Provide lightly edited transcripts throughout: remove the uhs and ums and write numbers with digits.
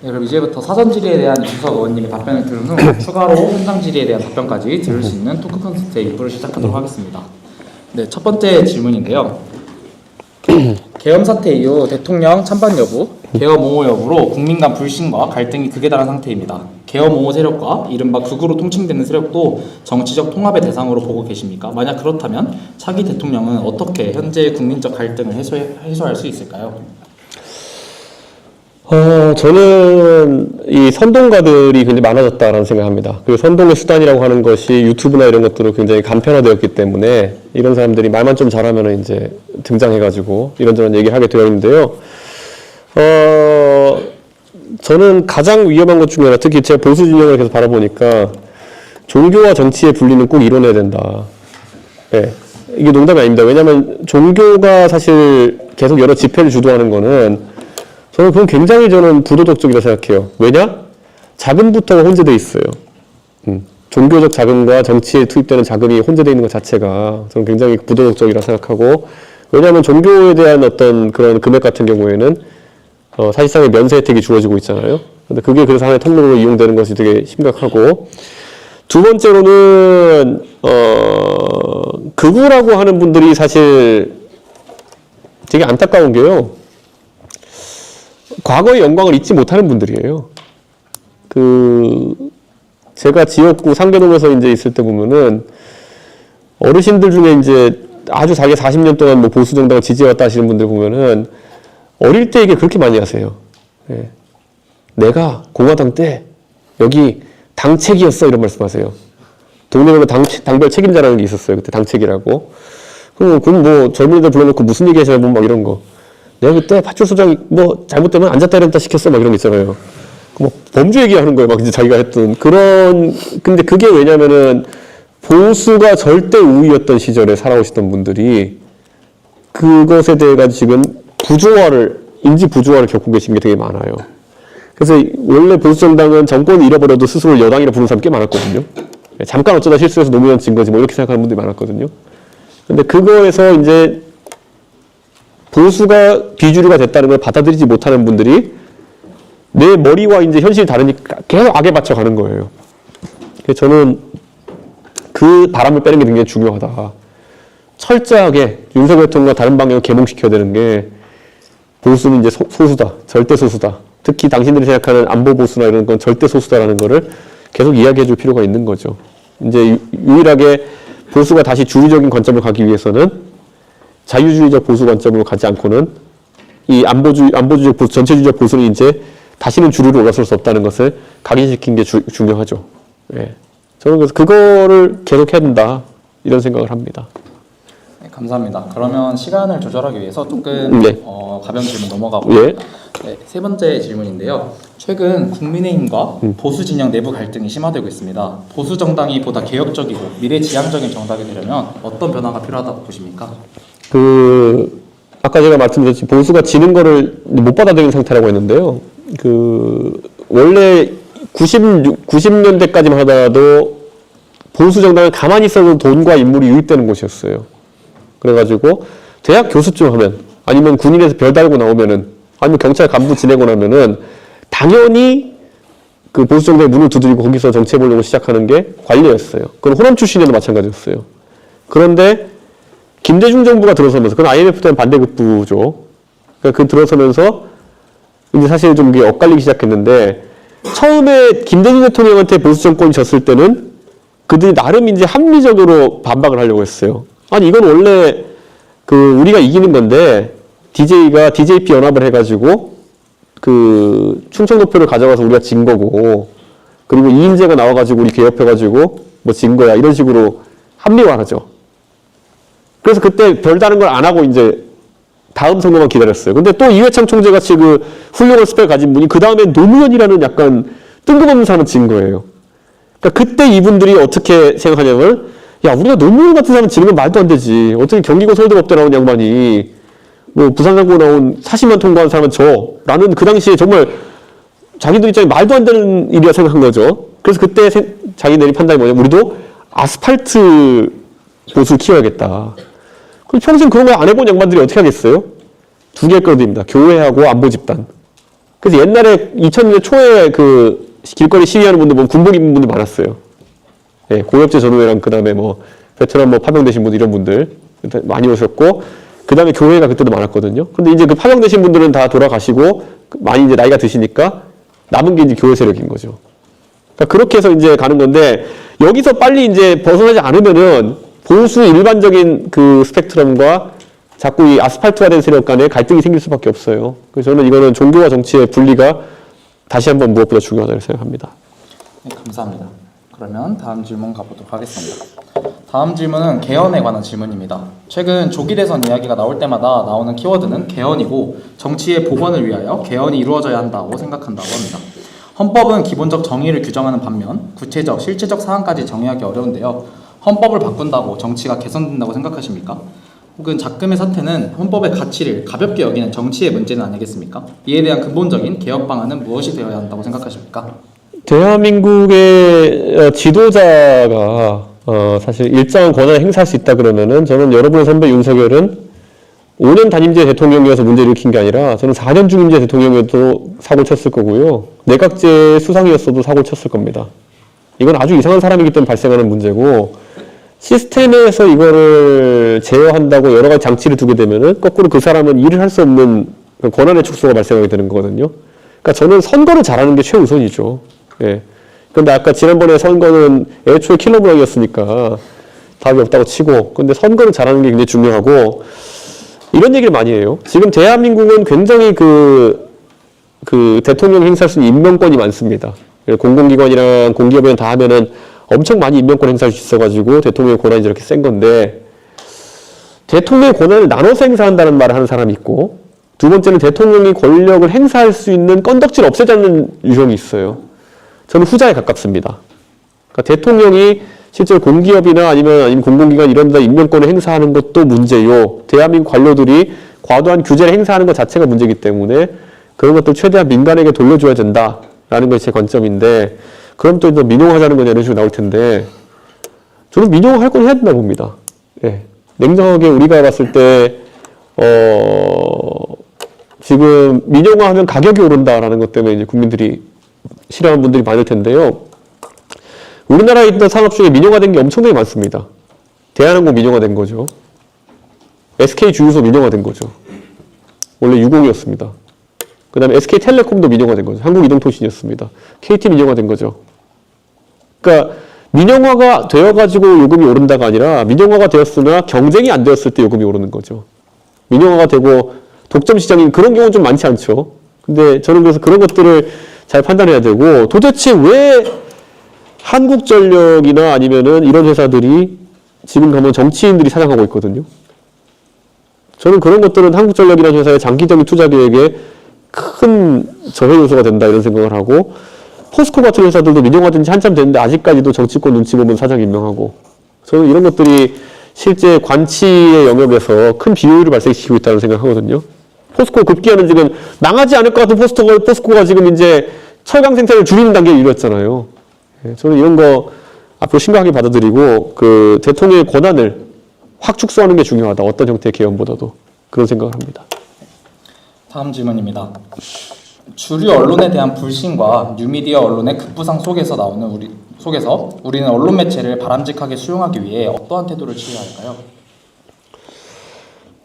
네, 그럼 이제부터 사전 질의에 대한 이준석 의원님의 답변을 들은 후 추가로 현장 질의에 대한 답변까지 들을 수 있는 토크 콘서트의 2부를 시작하도록 하겠습니다. 네, 첫 번째 질문인데요. 계엄 사태 이후 대통령 찬반 여부, 계엄 옹호 여부로 국민 간 불신과 갈등이 극에 달한 상태입니다. 계엄 옹호 세력과 이른바 극우로 통칭되는 세력도 정치적 통합의 대상으로 보고 계십니까? 만약 그렇다면 차기 대통령은 어떻게 현재의 국민적 갈등을 해소할 수 있을까요? 저는 이 선동가들이 굉장히 많아졌다라는 생각합니다. 그 선동의 수단이라고 하는 것이 유튜브나 이런 것들로 굉장히 간편화되었기 때문에 이런 사람들이 말만 좀 잘하면 이제 등장해가지고 이런저런 얘기를 하게 되어 있는데요. 저는 가장 위험한 것 중에 하나, 특히 제가 보수 진영을 계속 바라보니까 종교와 정치의 분리는 꼭 이뤄내야 된다. 네. 이게 농담이 아닙니다. 왜냐하면 종교가 사실 계속 여러 집회를 주도하는 거는 저는 그건 굉장히 부도덕적이라고 생각해요. 왜냐? 자금부터가 혼재되어 있어요. 종교적 자금과 정치에 투입되는 자금이 혼재되어 있는 것 자체가 저는 굉장히 부도덕적이라고 생각하고, 왜냐하면 종교에 대한 어떤 그런 금액 같은 경우에는 사실상의 면세 혜택이 주어지고 있잖아요. 근데 그게 그래서 하나의 통로로 이용되는 것이 되게 심각하고, 두 번째로는 극우라고 하는 분들이 사실 되게 안타까운 게요. 과거의 영광을 잊지 못하는 분들이에요. 제가 지역구 상계동에서 이제 있을 때 보면은 어르신들 중에 이제 아주 자기 40년 동안 뭐 보수 정당을 지지해왔다 하시는 분들 보면은 어릴 때 얘기 그렇게 많이 하세요. 예. 내가 공화당 때 여기 당책이었어, 이런 말씀하세요. 동네별로 당별 책임자라는 게 있었어요. 그때 당책이라고. 그럼 뭐 젊은이들 불러놓고 무슨 얘기 하시나 보면 막 이런 거. 내가 그때 파출소장이 뭐 잘못되면 앉았다 일어났다 시켰어, 막 이런 거 있잖아요. 뭐 범죄 얘기하는 거예요. 막 이제 자기가 했던 그런. 근데 그게 왜냐면은 보수가 절대 우위였던 시절에 살아오시던 분들이 그것에 대해 가지고 지금 인지 부조화를 겪고 계신 게 되게 많아요. 그래서 원래 보수 정당은 정권을 잃어버려도 스스로를 여당이라 부르는 사람이 꽤 많았거든요. 잠깐 어쩌다 실수해서 노무현 진 거지 뭐 이렇게 생각하는 분들이 많았거든요. 근데 그거에서 이제 보수가 비주류가 됐다는 걸 받아들이지 못하는 분들이 내 머리와 이제 현실이 다르니까 계속 악에 받쳐 가는 거예요. 그래서 저는 그 바람을 빼는 게 굉장히 중요하다. 철저하게 윤석열 대통령과 다른 방향을 계몽시켜야 되는 게, 보수는 이제 소수다. 절대 소수다. 특히 당신들이 생각하는 안보 보수나 이런 건 절대 소수다라는 거를 계속 이야기해 줄 필요가 있는 거죠. 이제 유일하게 보수가 다시 주류적인 관점을 가기 위해서는 자유주의적 보수 관점으로 가지 않고는 이 안보주의적 보수, 전체주의적 보수는 이제 다시는 주류로 올라설 수 없다는 것을 각인시킨 게 중요하죠. 예. 저는 그래서 그거를 계속 해야 된다, 이런 생각을 합니다. 네, 감사합니다. 그러면 시간을 조절하기 위해서 조금 네. 가벼운 질문 넘어가고 예. 네, 세 번째 질문인데요. 최근 국민의힘과 보수 진영 내부 갈등이 심화되고 있습니다. 보수 정당이 보다 개혁적이고 미래지향적인 정당이 되려면 어떤 변화가 필요하다고 보십니까? 아까 제가 말씀드렸듯이 보수가 지는 거를 못 받아들이는 상태라고 했는데요. 원래 90년대까지만 하더라도 보수 정당은 가만히 있어도 돈과 인물이 유입되는 곳이었어요. 그래가지고 대학 교수쯤 하면, 아니면 군인에서 별 달고 나오면은, 아니면 경찰 간부 지내고 나면은 당연히 그 보수 정당의 문을 두드리고 거기서 정치해보려고 시작하는 게 관리였어요. 그건 호남 출신에도 마찬가지였어요. 그런데 김대중 정부가 들어서면서, 그건 IMF 때는 반대급부죠. 그러니까 들어서면서 이제 사실 좀 이게 엇갈리기 시작했는데, 처음에 김대중 대통령한테 보수 정권이 졌을 때는 그들이 나름 이제 합리적으로 반박을 하려고 했어요. 아니, 이건 원래 우리가 이기는 건데, DJP 연합을 해가지고 충청도표를 가져가서 우리가 진 거고, 그리고 이인재가 나와가지고 우리 개업해가지고 뭐 진 거야, 이런 식으로 합리화하죠. 그래서 그때 별다른 걸 안 하고 이제 다음 선거만 기다렸어요. 근데 또 이회창 총재 같이 훌륭한 스펙을 가진 분이 그 다음에 노무현이라는 약간 뜬금없는 사람을 진 거예요. 그러니까 그때 이분들이 어떻게 생각하냐면, 야, 우리가 노무현 같은 사람 지는 건 말도 안 되지. 어떻게 경기고 서울대법대 나온 양반이 뭐 부산상고 나온 40만 통과한 사람은 라는 그 당시에 정말 자기들 입장에 말도 안 되는 일이라 생각한 거죠. 그래서 그때 자기들이 판단이 뭐냐면, 우리도 아스팔트 보수를 키워야겠다. 그럼 평생 그런 거 안 해본 양반들이 어떻게 하겠어요? 두 개 끌어들입니다. 교회하고 안보 집단. 그래서 옛날에 2000년대 초에 그 길거리 시위하는 분들 보면 군복 입은 분들 많았어요. 예, 고엽제 전후회랑 그 다음에 뭐 베트남 뭐 파병되신 분들 이런 분들 많이 오셨고 그 다음에 교회가 그때도 많았거든요. 근데 이제 그 파병되신 분들은 다 돌아가시고 많이 이제 나이가 드시니까 남은 게 이제 교회 세력인 거죠. 그러니까 그렇게 해서 이제 가는 건데 여기서 빨리 이제 벗어나지 않으면은 보수 일반적인 그 스펙트럼과 자꾸 이 아스팔트화된 세력 간에 갈등이 생길 수밖에 없어요. 그래서 저는 이거는 종교와 정치의 분리가 다시 한번 무엇보다 중요하다고 생각합니다. 네, 감사합니다. 그러면 다음 질문 가보도록 하겠습니다. 다음 질문은 개헌에 관한 질문입니다. 최근 조기 대선 이야기가 나올 때마다 나오는 키워드는 개헌이고 정치의 복원을 위하여 개헌이 이루어져야 한다고 생각한다고 합니다. 헌법은 기본적 정의를 규정하는 반면 구체적, 실체적 사항까지 정의하기 어려운데요. 헌법을 바꾼다고 정치가 개선된다고 생각하십니까? 혹은 작금의 사태는 헌법의 가치를 가볍게 여기는 정치의 문제는 아니겠습니까? 이에 대한 근본적인 개혁 방안은 무엇이 되어야 한다고 생각하십니까? 대한민국의 지도자가 사실 일정한 권한을 행사할 수 있다 그러면은 저는 여러분의 선배 윤석열은 5년 단임제 대통령이어서 문제를 일으킨 게 아니라 저는 4년 중임제 대통령이어도 사고를 쳤을 거고요. 내각제 수상이었어도 사고를 쳤을 겁니다. 이건 아주 이상한 사람이기 때문에 발생하는 문제고 시스템에서 이거를 제어한다고 여러 가지 장치를 두게 되면은 거꾸로 그 사람은 일을 할 수 없는 권한의 축소가 발생하게 되는 거거든요. 그러니까 저는 선거를 잘하는 게 최우선이죠. 예. 근데 아까 지난번에 선거는 애초에 킬러블럭이었으니까 답이 없다고 치고, 근데 선거를 잘하는 게 굉장히 중요하고, 이런 얘기를 많이 해요. 지금 대한민국은 굉장히 그 대통령 행사할 수 있는 임명권이 많습니다. 공공기관이랑 공기업이랑 다 하면은 엄청 많이 임명권 행사할 수 있어가지고 대통령의 권한이 저렇게 센 건데, 대통령의 권한을 나눠서 행사한다는 말을 하는 사람이 있고, 두 번째는 대통령이 권력을 행사할 수 있는 건덕지를 없애자는 유형이 있어요. 저는 후자에 가깝습니다. 그러니까 대통령이 실제로 공기업이나 아니면 공공기관 이런 데다 임명권을 행사하는 것도 문제요. 대한민국 관료들이 과도한 규제를 행사하는 것 자체가 문제이기 때문에 그런 것들 최대한 민간에게 돌려줘야 된다라는 것이 제 관점인데, 그럼 또 민영화하자는 거냐 이런 식으로 나올 텐데, 저는 민영화할 건 해야 된다고 봅니다. 예. 냉정하게 우리가 봤을 때 지금 민영화하면 가격이 오른다라는 것 때문에 이제 국민들이 싫어하는 분들이 많을 텐데요. 우리나라에 있던 산업 중에 민영화된 게 엄청나게 많습니다. 대한항공 민영화된 거죠. SK 주유소 민영화된 거죠. 원래 유공이었습니다. 그 다음에 SK텔레콤도 민영화된 거죠. 한국이동통신이었습니다. KT 민영화된 거죠. 그러니까 민영화가 되어가지고 요금이 오른다가 아니라 민영화가 되었으나 경쟁이 안 되었을 때 요금이 오르는 거죠. 민영화가 되고 독점 시장인 그런 경우는 좀 많지 않죠. 근데 저는 그래서 그런 것들을 잘 판단해야 되고, 도대체 왜 한국전력이나 아니면은 이런 회사들이 지금 가면 정치인들이 사장하고 있거든요. 저는 그런 것들은 한국전력이라는 회사의 장기적인 투자 계획에 큰 저해 요소가 된다 이런 생각을 하고, 포스코 같은 회사들도 민영화된 지 한참 됐는데 아직까지도 정치권 눈치 보면 사장 임명하고, 저는 이런 것들이 실제 관치의 영역에서 큰 비효율을 발생시키고 있다는 생각하거든요. 포스코 급기야는 지금 망하지 않을 것 같은 포스코가 지금 이제 철강 생산을 줄이는 단계에 이르렀잖아요. 저는 이런 거 앞으로 심각하게 받아들이고, 그 대통령의 권한을 확 축소하는 게 중요하다. 어떤 형태의 개헌보다도. 그런 생각을 합니다. 다음 질문입니다. 주류 언론에 대한 불신과 뉴미디어 언론의 급부상 속에서 우리는 언론 매체를 바람직하게 수용하기 위해 어떠한 태도를 취해야 할까요?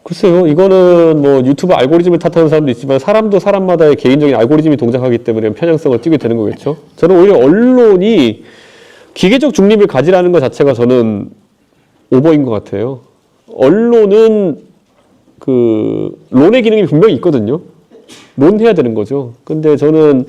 글쎄요, 이거는 뭐 유튜브 알고리즘을 탓하는 사람도 있지만 사람도 사람마다의 개인적인 알고리즘이 동작하기 때문에 편향성을 띠게 되는 거겠죠. 저는 오히려 언론이 기계적 중립을 가지라는 것 자체가 저는 오버인 것 같아요. 언론은 론의 기능이 분명히 있거든요. 론해야 되는 거죠. 근데 저는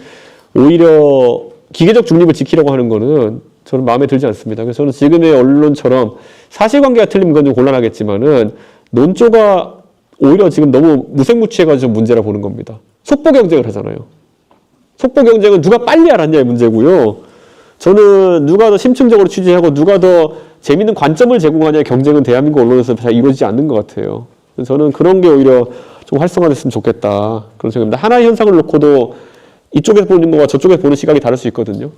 오히려 기계적 중립을 지키려고 하는 거는 저는 마음에 들지 않습니다. 그래서 저는 지금의 언론처럼 사실관계가 틀리면 그건 좀 곤란하겠지만은 논조가 오히려 지금 너무 무색무취해가지고 문제라 보는 겁니다. 속보 경쟁을 하잖아요. 속보 경쟁은 누가 빨리 알았냐의 문제고요. 저는 누가 더 심층적으로 취재하고 누가 더 재밌는 관점을 제공하냐의 경쟁은 대한민국 언론에서 잘 이루어지지 않는 것 같아요. 그래서 저는 그런 게 오히려 좀 활성화됐으면 좋겠다. 그런 생각입니다. 하나의 현상을 놓고도 이쪽에서 보는 거와 저쪽에서 보는 시각이 다를 수 있거든요.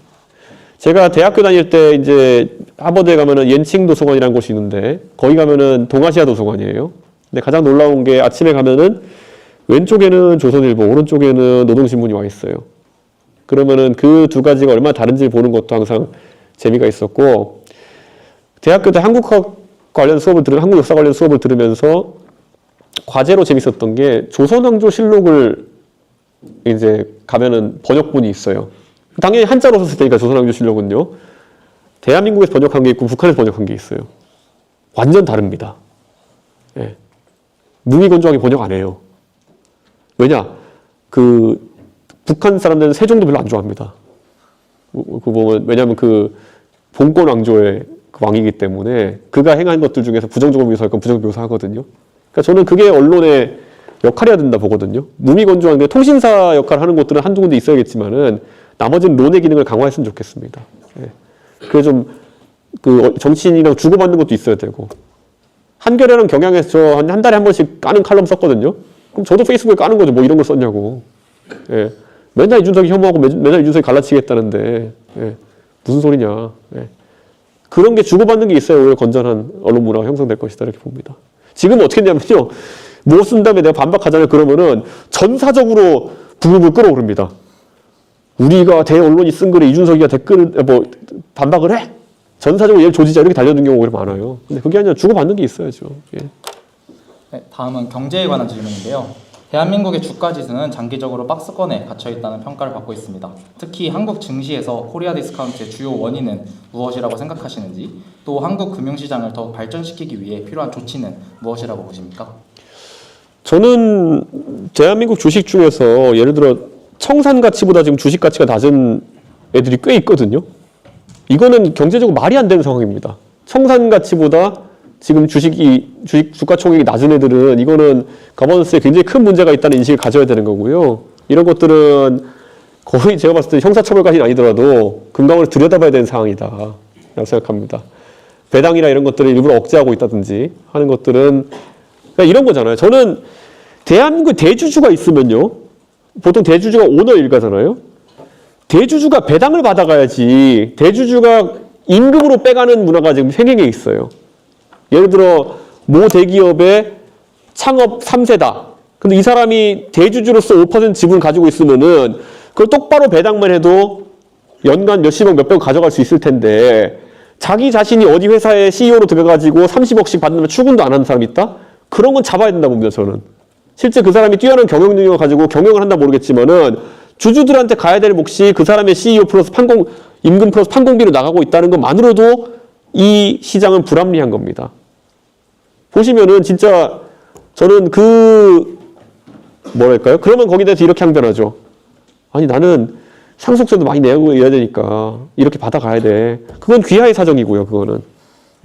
제가 대학교 다닐 때 이제 하버드에 가면은 옌칭 도서관이라는 곳이 있는데 거기 가면은 동아시아 도서관이에요. 근데 가장 놀라운 게 아침에 가면은 왼쪽에는 조선일보, 오른쪽에는 노동신문이 와 있어요. 그러면은 그 두 가지가 얼마나 다른지를 보는 것도 항상 재미가 있었고, 대학교 때 한국학 관련 수업을 한국 역사 관련 수업을 들으면서 과제로 재밌었던 게 조선왕조실록을 이제 가면은 번역본이 있어요. 당연히 한자로 썼을 테니까 조선왕조실록은요. 대한민국에서 번역한 게 있고 북한에서 번역한 게 있어요. 완전 다릅니다. 예. 무미건조하게 번역 안 해요. 왜냐? 북한 사람들은 세종도 별로 안 좋아합니다. 왜냐면 봉건 왕조의 그 왕이기 때문에 그가 행한 것들 중에서 부정적으로 묘사할 건 부정적으로 묘사하거든요. 그러니까 저는 그게 언론의 역할이어야 된다 보거든요. 무미건조한데 통신사 역할을 하는 곳들은 한두 군데 있어야겠지만은 나머지는 론의 기능을 강화했으면 좋겠습니다. 예. 그게 좀 정치인이랑 주고받는 것도 있어야 되고. 한겨레랑 경향에서 저 한 달에 한 번씩 까는 칼럼 썼거든요. 그럼 저도 페이스북에 까는 거죠. 뭐 이런 걸 썼냐고. 예. 맨날 이준석이 혐오하고 맨날 이준석이 갈라치겠다는데 예. 무슨 소리냐. 예. 그런 게 주고받는 게 있어야 오히려 건전한 언론 문화가 형성될 것이다 이렇게 봅니다. 지금은 어떻게 했냐면요. 뭐 쓴 다음에 내가 반박하잖아요. 그러면은 전사적으로 부글부글 끓어오릅니다. 우리가 대언론이 쓴 글에 이준석이가 반박을 해? 전사적으로 얘를 조지자 이렇게 달려드는 경우가 오히려 많아요. 근데 그게 아니라 주고받는 게 있어야죠. 예. 네, 다음은 경제에 관한 질문인데요. 대한민국의 주가 지수는 장기적으로 박스권에 갇혀있다는 평가를 받고 있습니다. 특히 한국 증시에서 코리아 디스카운트의 주요 원인은 무엇이라고 생각하시는지, 또 한국 금융시장을 더 발전시키기 위해 필요한 조치는 무엇이라고 보십니까? 저는 대한민국 주식 중에서 예를 들어 청산 가치보다 지금 주식 가치가 낮은 애들이 꽤 있거든요. 이거는 경제적으로 말이 안 되는 상황입니다. 청산 가치보다 지금 주식 주가 총액이 낮은 애들은 이거는 거버넌스에 굉장히 큰 문제가 있다는 인식을 가져야 되는 거고요. 이런 것들은 거의 제가 봤을 때 형사처벌까지는 아니더라도 금감원을 들여다봐야 되는 상황이다 라고 생각합니다. 배당이나 이런 것들을 일부러 억제하고 있다든지 하는 것들은 그러니까 이런 거잖아요. 저는 대한민국 대주주가 있으면요. 보통 대주주가 오너 일가잖아요. 대주주가 배당을 받아가야지 대주주가 임금으로 빼가는 문화가 지금 생기게 있어요. 예를 들어 모 대기업의 창업 3세다. 근데 이 사람이 대주주로서 5% 지분을 가지고 있으면은 그걸 똑바로 배당만 해도 연간 몇십억 몇백억 가져갈 수 있을 텐데 자기 자신이 어디 회사에 CEO로 들어가가지고 30억씩 받는 출근도 안 하는 사람이 있다? 그런 건 잡아야 된다 봅니다, 저는. 실제 그 사람이 뛰어난 경영 능력을 가지고 경영을 한다 모르겠지만은 주주들한테 가야 될 몫이 그 사람의 CEO 플러스 임금 플러스 판공비로 나가고 있다는 것만으로도 이 시장은 불합리한 겁니다. 보시면은 진짜 저는 뭐랄까요? 그러면 거기에 대해서 이렇게 항변하죠. 아니 나는 상속세도 많이 내고 이래야 되니까 이렇게 받아가야 돼. 그건 귀하의 사정이고요. 그거는.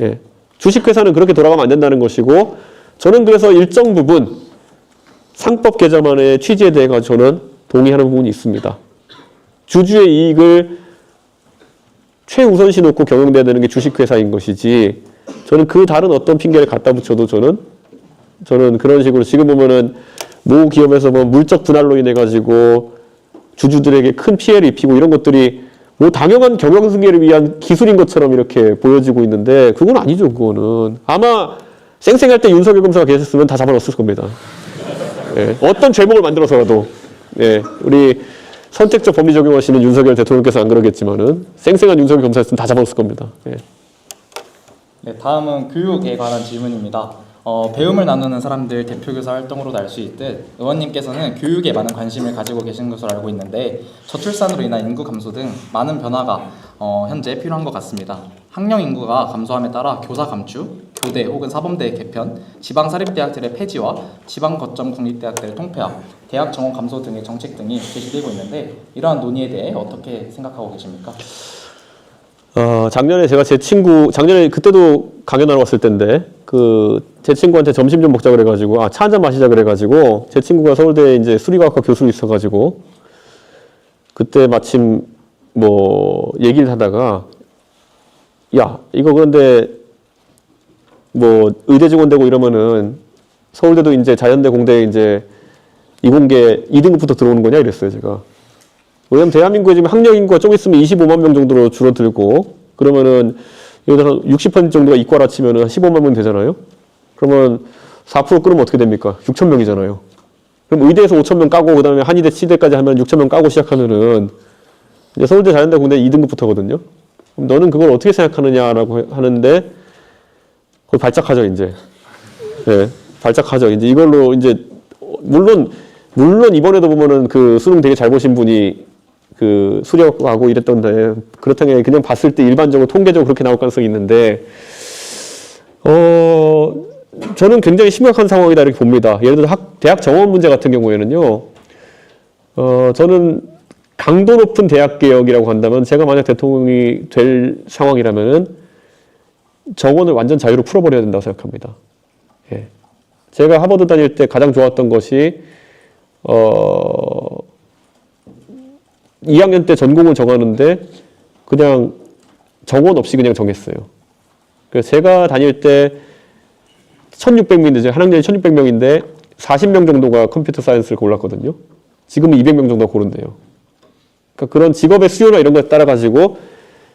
예. 주식회사는 그렇게 돌아가면 안 된다는 것이고 저는 그래서 일정 부분 상법 개정안의 취지에 대해 저는 동의하는 부분이 있습니다. 주주의 이익을 최우선시 놓고 경영돼야 되는 게 주식회사인 것이지 저는 그 다른 어떤 핑계를 갖다 붙여도 저는 그런 식으로 지금 보면은 모 기업에서 뭐 물적 분할로 인해 가지고 주주들에게 큰 피해를 입히고 이런 것들이 뭐 당연한 경영 승계를 위한 기술인 것처럼 이렇게 보여지고 있는데 그건 아니죠. 그거는 아마 쌩쌩할 때 윤석열 검사가 계셨으면 다 잡아놨을 겁니다. 예, 어떤 죄목을 만들어서라도 예, 우리 선택적 법리 적용하시는 윤석열 대통령께서 안 그러겠지만은 쌩쌩한 윤석열 검사였으면 다 잡아놨을 겁니다. 예. 네, 다음은 교육에 관한 질문입니다. 배움을 나누는 사람들 대표교사 활동으로도 알 수 있듯 의원님께서는 교육에 많은 관심을 가지고 계신 것으로 알고 있는데 저출산으로 인한 인구 감소 등 많은 변화가 현재 필요한 것 같습니다. 학령 인구가 감소함에 따라 교사 감축, 교대 혹은 사범대 개편, 지방사립대학들의 폐지와 지방거점 국립대학들의 통폐합, 대학 정원 감소 등의 정책 등이 제시되고 있는데 이러한 논의에 대해 어떻게 생각하고 계십니까? 작년에 제가 작년에 그때도 강연하러 왔을 텐데, 제 친구한테 점심 좀 먹자 그래가지고, 차 한잔 마시자 그래가지고, 제 친구가 서울대 이제 수리과학과 교수로 있어가지고, 그때 마침 얘기를 하다가, 야, 이거 그런데, 의대 직원 되고 이러면은, 서울대도 이제 자연대 공대에 이제 이공계 2등급부터 들어오는 거냐 이랬어요, 제가. 왜냐면 대한민국에 지금 학령 인구가 좀 있으면 25만 명 정도로 줄어들고 그러면은 예를 들어서 60% 정도가 이과라 치면은 15만 명 되잖아요. 그러면 4% 끌으면 어떻게 됩니까? 6천 명이잖아요. 그럼 의대에서 5,000명 까고 그다음에 한의대, 치대까지 하면 6,000명 까고 시작하면은 이제 서울대 자연대 공대 2등급부터거든요. 그럼 너는 그걸 어떻게 생각하느냐라고 하는데 거의 발작하죠 이제. 네, 발작하죠. 이제 이걸로 이제 물론 이번에도 보면은 그 수능 되게 잘 보신 분이 그 수력하고 이랬던데 그렇다면 그냥 봤을 때 일반적으로 통계적으로 그렇게 나올 가능성이 있는데 저는 굉장히 심각한 상황이다 이렇게 봅니다. 예를 들어 대학 정원 문제 같은 경우에는요. 저는 강도 높은 대학 개혁이라고 한다면 제가 만약 대통령이 될 상황이라면은 정원을 완전 자유로 풀어버려야 된다고 생각합니다. 예. 제가 하버드 다닐 때 가장 좋았던 것이 2학년 때 전공을 정하는데 그냥 정원 없이 그냥 정했어요. 그래서 제가 다닐 때 1600명인데 한 학년이 1600명인데 40명 정도가 컴퓨터 사이언스를 골랐거든요. 지금은 200명 정도가 고른대요. 그러니까 그런 직업의 수요나 이런 것에 따라 가지고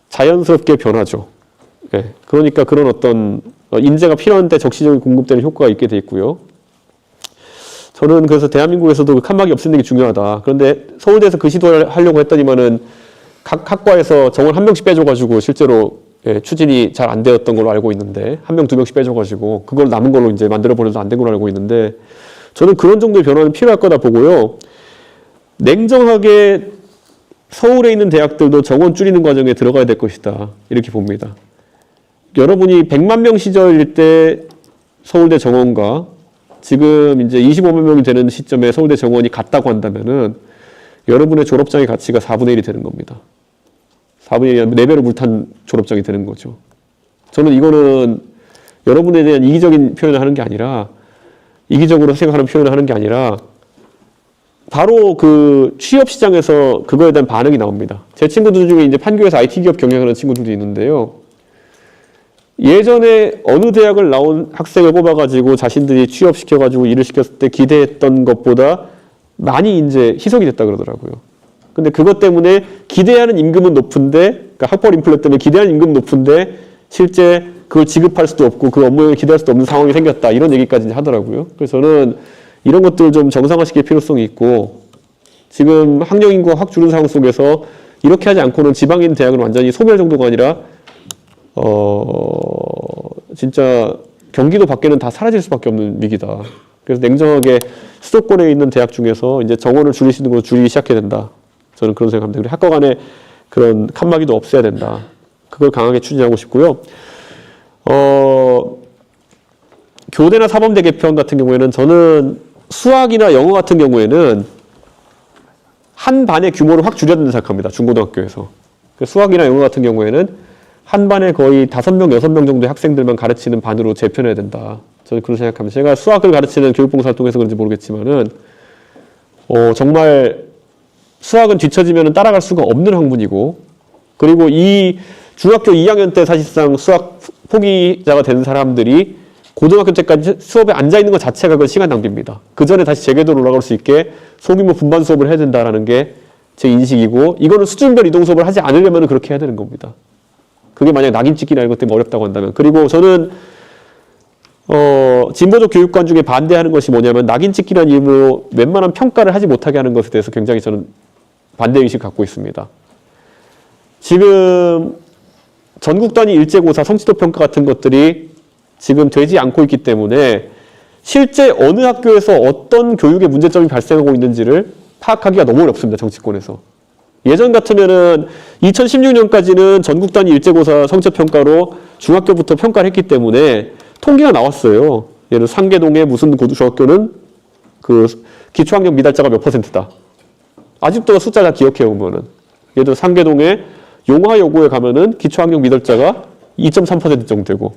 자연스럽게 변하죠. 네. 그러니까 그런 어떤 인재가 필요한데 적시적인 공급되는 효과가 있게 돼 있고요. 저는 그래서 대한민국에서도 그 칸막이 없애는 게 중요하다. 그런데 서울대에서 그 시도를 하려고 했더니만은 각 학과에서 정원 한 명씩 빼줘가지고 실제로 추진이 잘 안 되었던 걸로 알고 있는데 한 명, 두 명씩 빼줘가지고 그걸 남은 걸로 이제 만들어버려도 안 된 걸로 알고 있는데 저는 그런 정도의 변화는 필요할 거다 보고요. 냉정하게 서울에 있는 대학들도 정원 줄이는 과정에 들어가야 될 것이다. 이렇게 봅니다. 여러분이 100만 명 시절일 때 서울대 정원과 지금 이제 25만 명이 되는 시점에 서울대 정원이 같다고 한다면은 여러분의 졸업장의 가치가 4분의 1이 되는 겁니다. 4분의 1이 4배로 물탄 졸업장이 되는 거죠. 저는 이거는 여러분에 대한 이기적인 표현을 하는 게 아니라 이기적으로 생각하는 표현을 하는 게 아니라 바로 그 취업 시장에서 그거에 대한 반응이 나옵니다. 제 친구들 중에 이제 판교에서 IT 기업 경영하는 친구들도 있는데요. 예전에 어느 대학을 나온 학생을 뽑아가지고 자신들이 취업시켜가지고 일을 시켰을 때 기대했던 것보다 많이 이제 희석이 됐다 그러더라고요. 근데 그것 때문에 기대하는 임금은 높은데, 그러니까 학벌 인플레 때문에 기대하는 임금은 높은데 실제 그걸 지급할 수도 없고 그 업무에 기대할 수도 없는 상황이 생겼다. 이런 얘기까지 하더라고요. 그래서 저는 이런 것들을 좀 정상화시킬 필요성이 있고 지금 학령 인구가 확 줄은 상황 속에서 이렇게 하지 않고는 지방인 대학은 완전히 소멸 정도가 아니라 진짜 경기도 밖에는 다 사라질 수밖에 없는 위기다. 그래서 냉정하게 수도권에 있는 대학 중에서 이제 정원을 줄이시는 걸 줄이기 시작해야 된다. 저는 그런 생각합니다. 그리고 학과 간에 그런 칸막이도 없애야 된다. 그걸 강하게 추진하고 싶고요. 교대나 사범대 개편 같은 경우에는 저는 수학이나 영어 같은 경우에는 한 반의 규모를 확 줄여야 된다고 생각합니다. 중고등학교에서. 수학이나 영어 같은 경우에는 한 반에 거의 5명, 6명 정도의 학생들만 가르치는 반으로 재편해야 된다. 저는 그런 생각합니다. 제가 수학을 가르치는 교육봉사활동에서 그런지 모르겠지만은, 정말 수학은 뒤처지면 따라갈 수가 없는 학문이고, 그리고 이 중학교 2학년 때 사실상 수학 포기자가 되는 사람들이 고등학교 때까지 수업에 앉아있는 것 자체가 그 시간 낭비입니다. 그 전에 다시 재궤도로 올라갈 수 있게 소규모 분반 수업을 해야 된다는 게 제 인식이고, 이거는 수준별 이동 수업을 하지 않으려면 그렇게 해야 되는 겁니다. 그게 만약 낙인 찍기나 이런 것 때문에 어렵다고 한다면. 그리고 저는 진보적 교육관 중에 반대하는 것이 뭐냐면 낙인 찍기라는 이름으로 웬만한 평가를 하지 못하게 하는 것에 대해서 굉장히 저는 반대의식을 갖고 있습니다. 지금 전국 단위 일제고사 성취도 평가 같은 것들이 지금 되지 않고 있기 때문에 실제 어느 학교에서 어떤 교육의 문제점이 발생하고 있는지를 파악하기가 너무 어렵습니다. 정치권에서. 예전 같으면은 2016년까지는 전국 단위 일제고사 성취평가로 중학교부터 평가를 했기 때문에 통계가 나왔어요. 예를 들어 상계동의 무슨 중학교는 그 기초학력 미달자가 몇 %다. 아직도 숫자 다 기억해 보면은. 예를 들어 상계동의 용화여고에 가면은 기초학력 미달자가 2.3% 정도 되고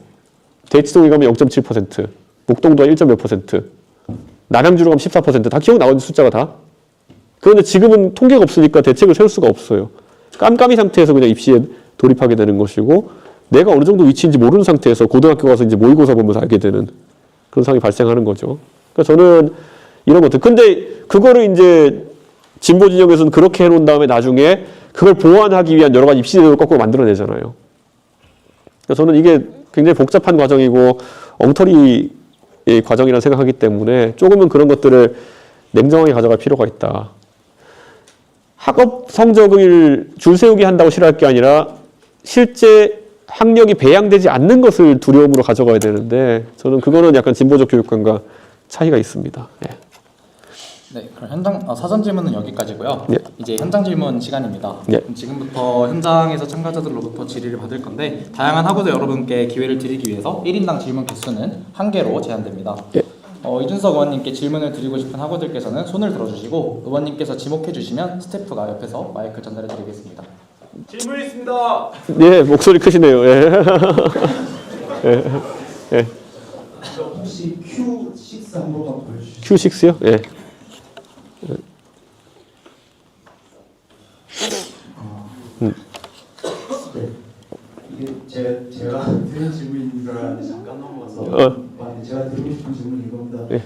대치동에 가면 0.7%, 목동도 1. 몇 %, 남양주로 가면 14%, 다 기억 나오는 숫자가 다. 그런데 지금은 통계가 없으니까 대책을 세울 수가 없어요. 깜깜이 상태에서 그냥 입시에 돌입하게 되는 것이고 내가 어느 정도 위치인지 모르는 상태에서 고등학교 가서 이제 모의고사 보면서 알게 되는 그런 상황이 발생하는 거죠. 그러니까 저는 이런 것들. 근데 그거를 이제 진보 진영에서는 그렇게 해놓은 다음에 나중에 그걸 보완하기 위한 여러 가지 입시 제도를 거꾸로 만들어내잖아요. 그러니까 저는 이게 굉장히 복잡한 과정이고 엉터리의 과정이라 생각하기 때문에 조금은 그런 것들을 냉정하게 가져갈 필요가 있다. 학업 성적을 줄 세우게 한다고 싫어할 게 아니라 실제 학력이 배양되지 않는 것을 두려움으로 가져가야 되는데 저는 그거는 약간 진보적 교육관과 차이가 있습니다. 예. 네, 그럼 사전 질문은 여기까지고요. 예. 이제 현장 질문 시간입니다. 예. 그럼 지금부터 현장에서 참가자들로부터 질의를 받을 건데 다양한 학우들 여러분께 기회를 드리기 위해서 1인당 질문 개수는 1개로 제한됩니다. 예. 이준석 의원님께 질문을 드리고 싶은 학우들께서는 손을 들어주시고 의원님께서 지목해 주시면 스태프가 옆에서 마이크 전달해 드리겠습니다. 질문 있습니다. 예, 목소리 크시네요. 예. 예. 예. 혹시 Q6 한 번만 보여주시죠. Q6요? 예. 네. 이게 제가 드린 질문인 줄 알았는데 잠깐 넘어가서 제가 드리고 싶은 질문이 이겁니다. 네.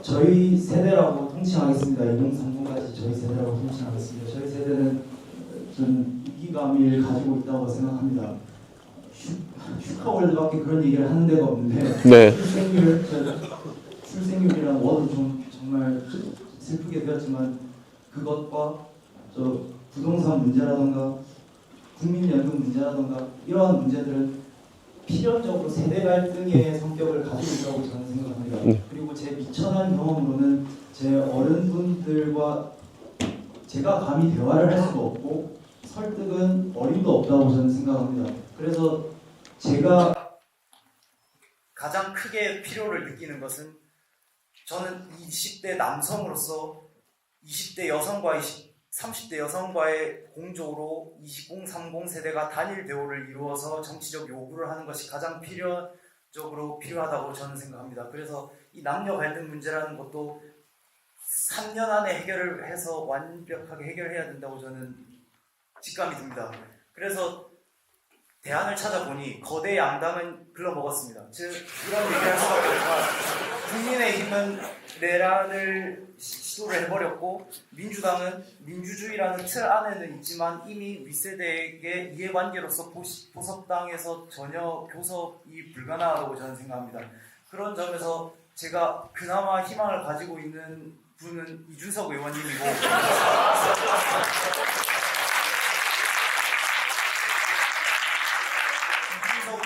저희 세대라고 통칭하겠습니다. 2030까지 저희 세대라고 통칭하겠습니다. 저희 세대는 좀 위기감을 가지고 있다고 생각합니다. 슈카월드밖에 그런 얘기를 하는 데가 없는데 네. 출생률이라는 워드 좀 정말 슬프게 되었지만 그것과 저 부동산 문제라던가 국민연금 문제라던가 이러한 문제들은 필연적으로 세대 갈등의 성격을 가지고 있다고 저는 생각합니다. 그리고 제 미천한 경험으로는 제 어른분들과 제가 감히 대화를 할 수도 없고 설득은 어림도 없다고 저는 생각합니다. 그래서 제가 가장 크게 필요를 느끼는 것은 저는 20대 남성으로서 20대 여성과 30대 여성과의 공조로 2030 세대가 단일 대우를 이루어서 정치적 요구를 하는 것이 가장 필요하다고 저는 생각합니다. 그래서 이 남녀 갈등 문제라는 것도 3년 안에 해결을 해서 완벽하게 해결해야 된다고 저는 직감이 듭니다. 그래서 대안을 찾아보니 거대 양당은 글러먹었습니다. 즉 이런 얘기를 할 수밖에 없지만 국민의힘은 내란을 시도를 해버렸고 민주당은 민주주의라는 틀 안에는 있지만 이미 윗세대에게 이해관계로서 보섭당에서 전혀 교섭이 불가능하다고 저는 생각합니다. 그런 점에서 제가 그나마 희망을 가지고 있는 분은 이준석 의원님이고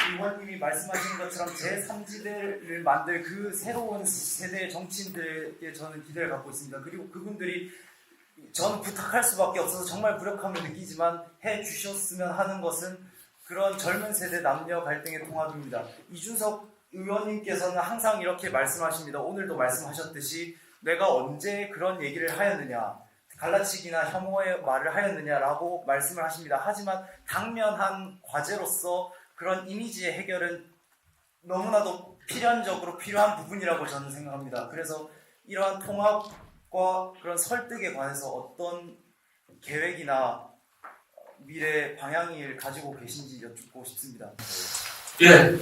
의원님이 말씀하신 것처럼 제3지대를 만들 그 새로운 세대의 정치인들에게 저는 기대를 갖고 있습니다. 그리고 그분들이 저는 부탁할 수밖에 없어서 정말 무력함을 느끼지만 해주셨으면 하는 것은 그런 젊은 세대 남녀 갈등의 통합입니다. 이준석 의원님께서는 항상 이렇게 말씀하십니다. 오늘도 말씀하셨듯이 내가 언제 그런 얘기를 하였느냐, 갈라치기나 혐오의 말을 하였느냐라고 말씀을 하십니다. 하지만 당면한 과제로서 그런 이미지의 해결은 너무나도 필연적으로 필요한 부분이라고 저는 생각합니다. 그래서 이러한 통합과 그런 설득에 관해서 어떤 계획이나 미래 방향을 가지고 계신지 여쭙고 싶습니다. 예,